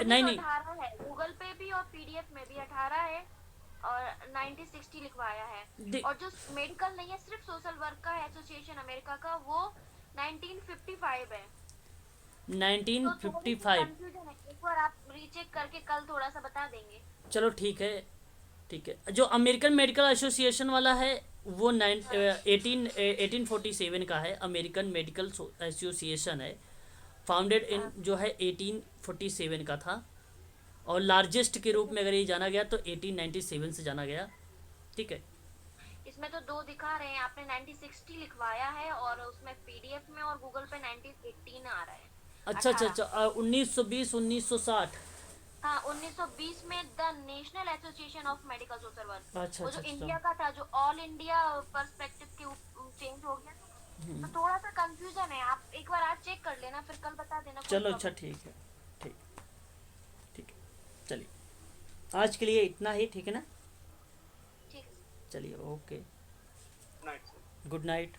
Speaker 1: नहीं,
Speaker 3: 1918 है गूगल पे भी और पीडीएफ में भी 18 है, और 1960 लिखवाया है।
Speaker 1: दे-
Speaker 3: और जो मेडिकल नहीं है सिर्फ सोशल वर्क का एसोसिएशन अमेरिका का, वो 1955 है। तो थोड़ी सी
Speaker 1: 1955।
Speaker 3: कंफ्यूजन है, एक बार आप रीचेक करके कल थोड़ा सा बता देंगे।
Speaker 1: चलो ठीक है, ठीक है। जो अमेरिकन मेडिकल एसोसिएशन वाला है वो 1847 का है। अमेरिकन मेडिकल एसोसिएशन है, फाउंडेड इन जो है 1847 का था, और लार्जेस्ट के रूप में अगर ये जाना गया तो 1897 से जाना गया। ठीक है,
Speaker 3: इसमें तो दो दिखा रहे हैं, आपने 1960 लिखवाया है और उसमें पीडीएफ में और गूगल पे 1918 आ रहा है।
Speaker 1: अच्छा अच्छा
Speaker 3: 18।
Speaker 1: अच्छा, 1920 1960।
Speaker 3: हाँ 1920 में the national association of medical social work,
Speaker 1: अच्छा
Speaker 3: वो जो
Speaker 1: अच्छा
Speaker 3: इंडिया
Speaker 1: अच्छा,
Speaker 3: का था, जो ऑल इंडिया पर्सपेक्टिव के चेंज हो गया, तो थोड़ा सा कंफ्यूजन है। आप एक बार आज चेक कर लेना, फिर कल बता देना। कोई
Speaker 1: चलो अच्छा,
Speaker 3: problem
Speaker 1: ठीक है, ठीक, ठीक है, चलिए आज के लिए इतना ही, ठीक है ना?
Speaker 3: नहीं। ठीक है।
Speaker 1: चलिए, okay,
Speaker 5: night sir.
Speaker 1: Good night.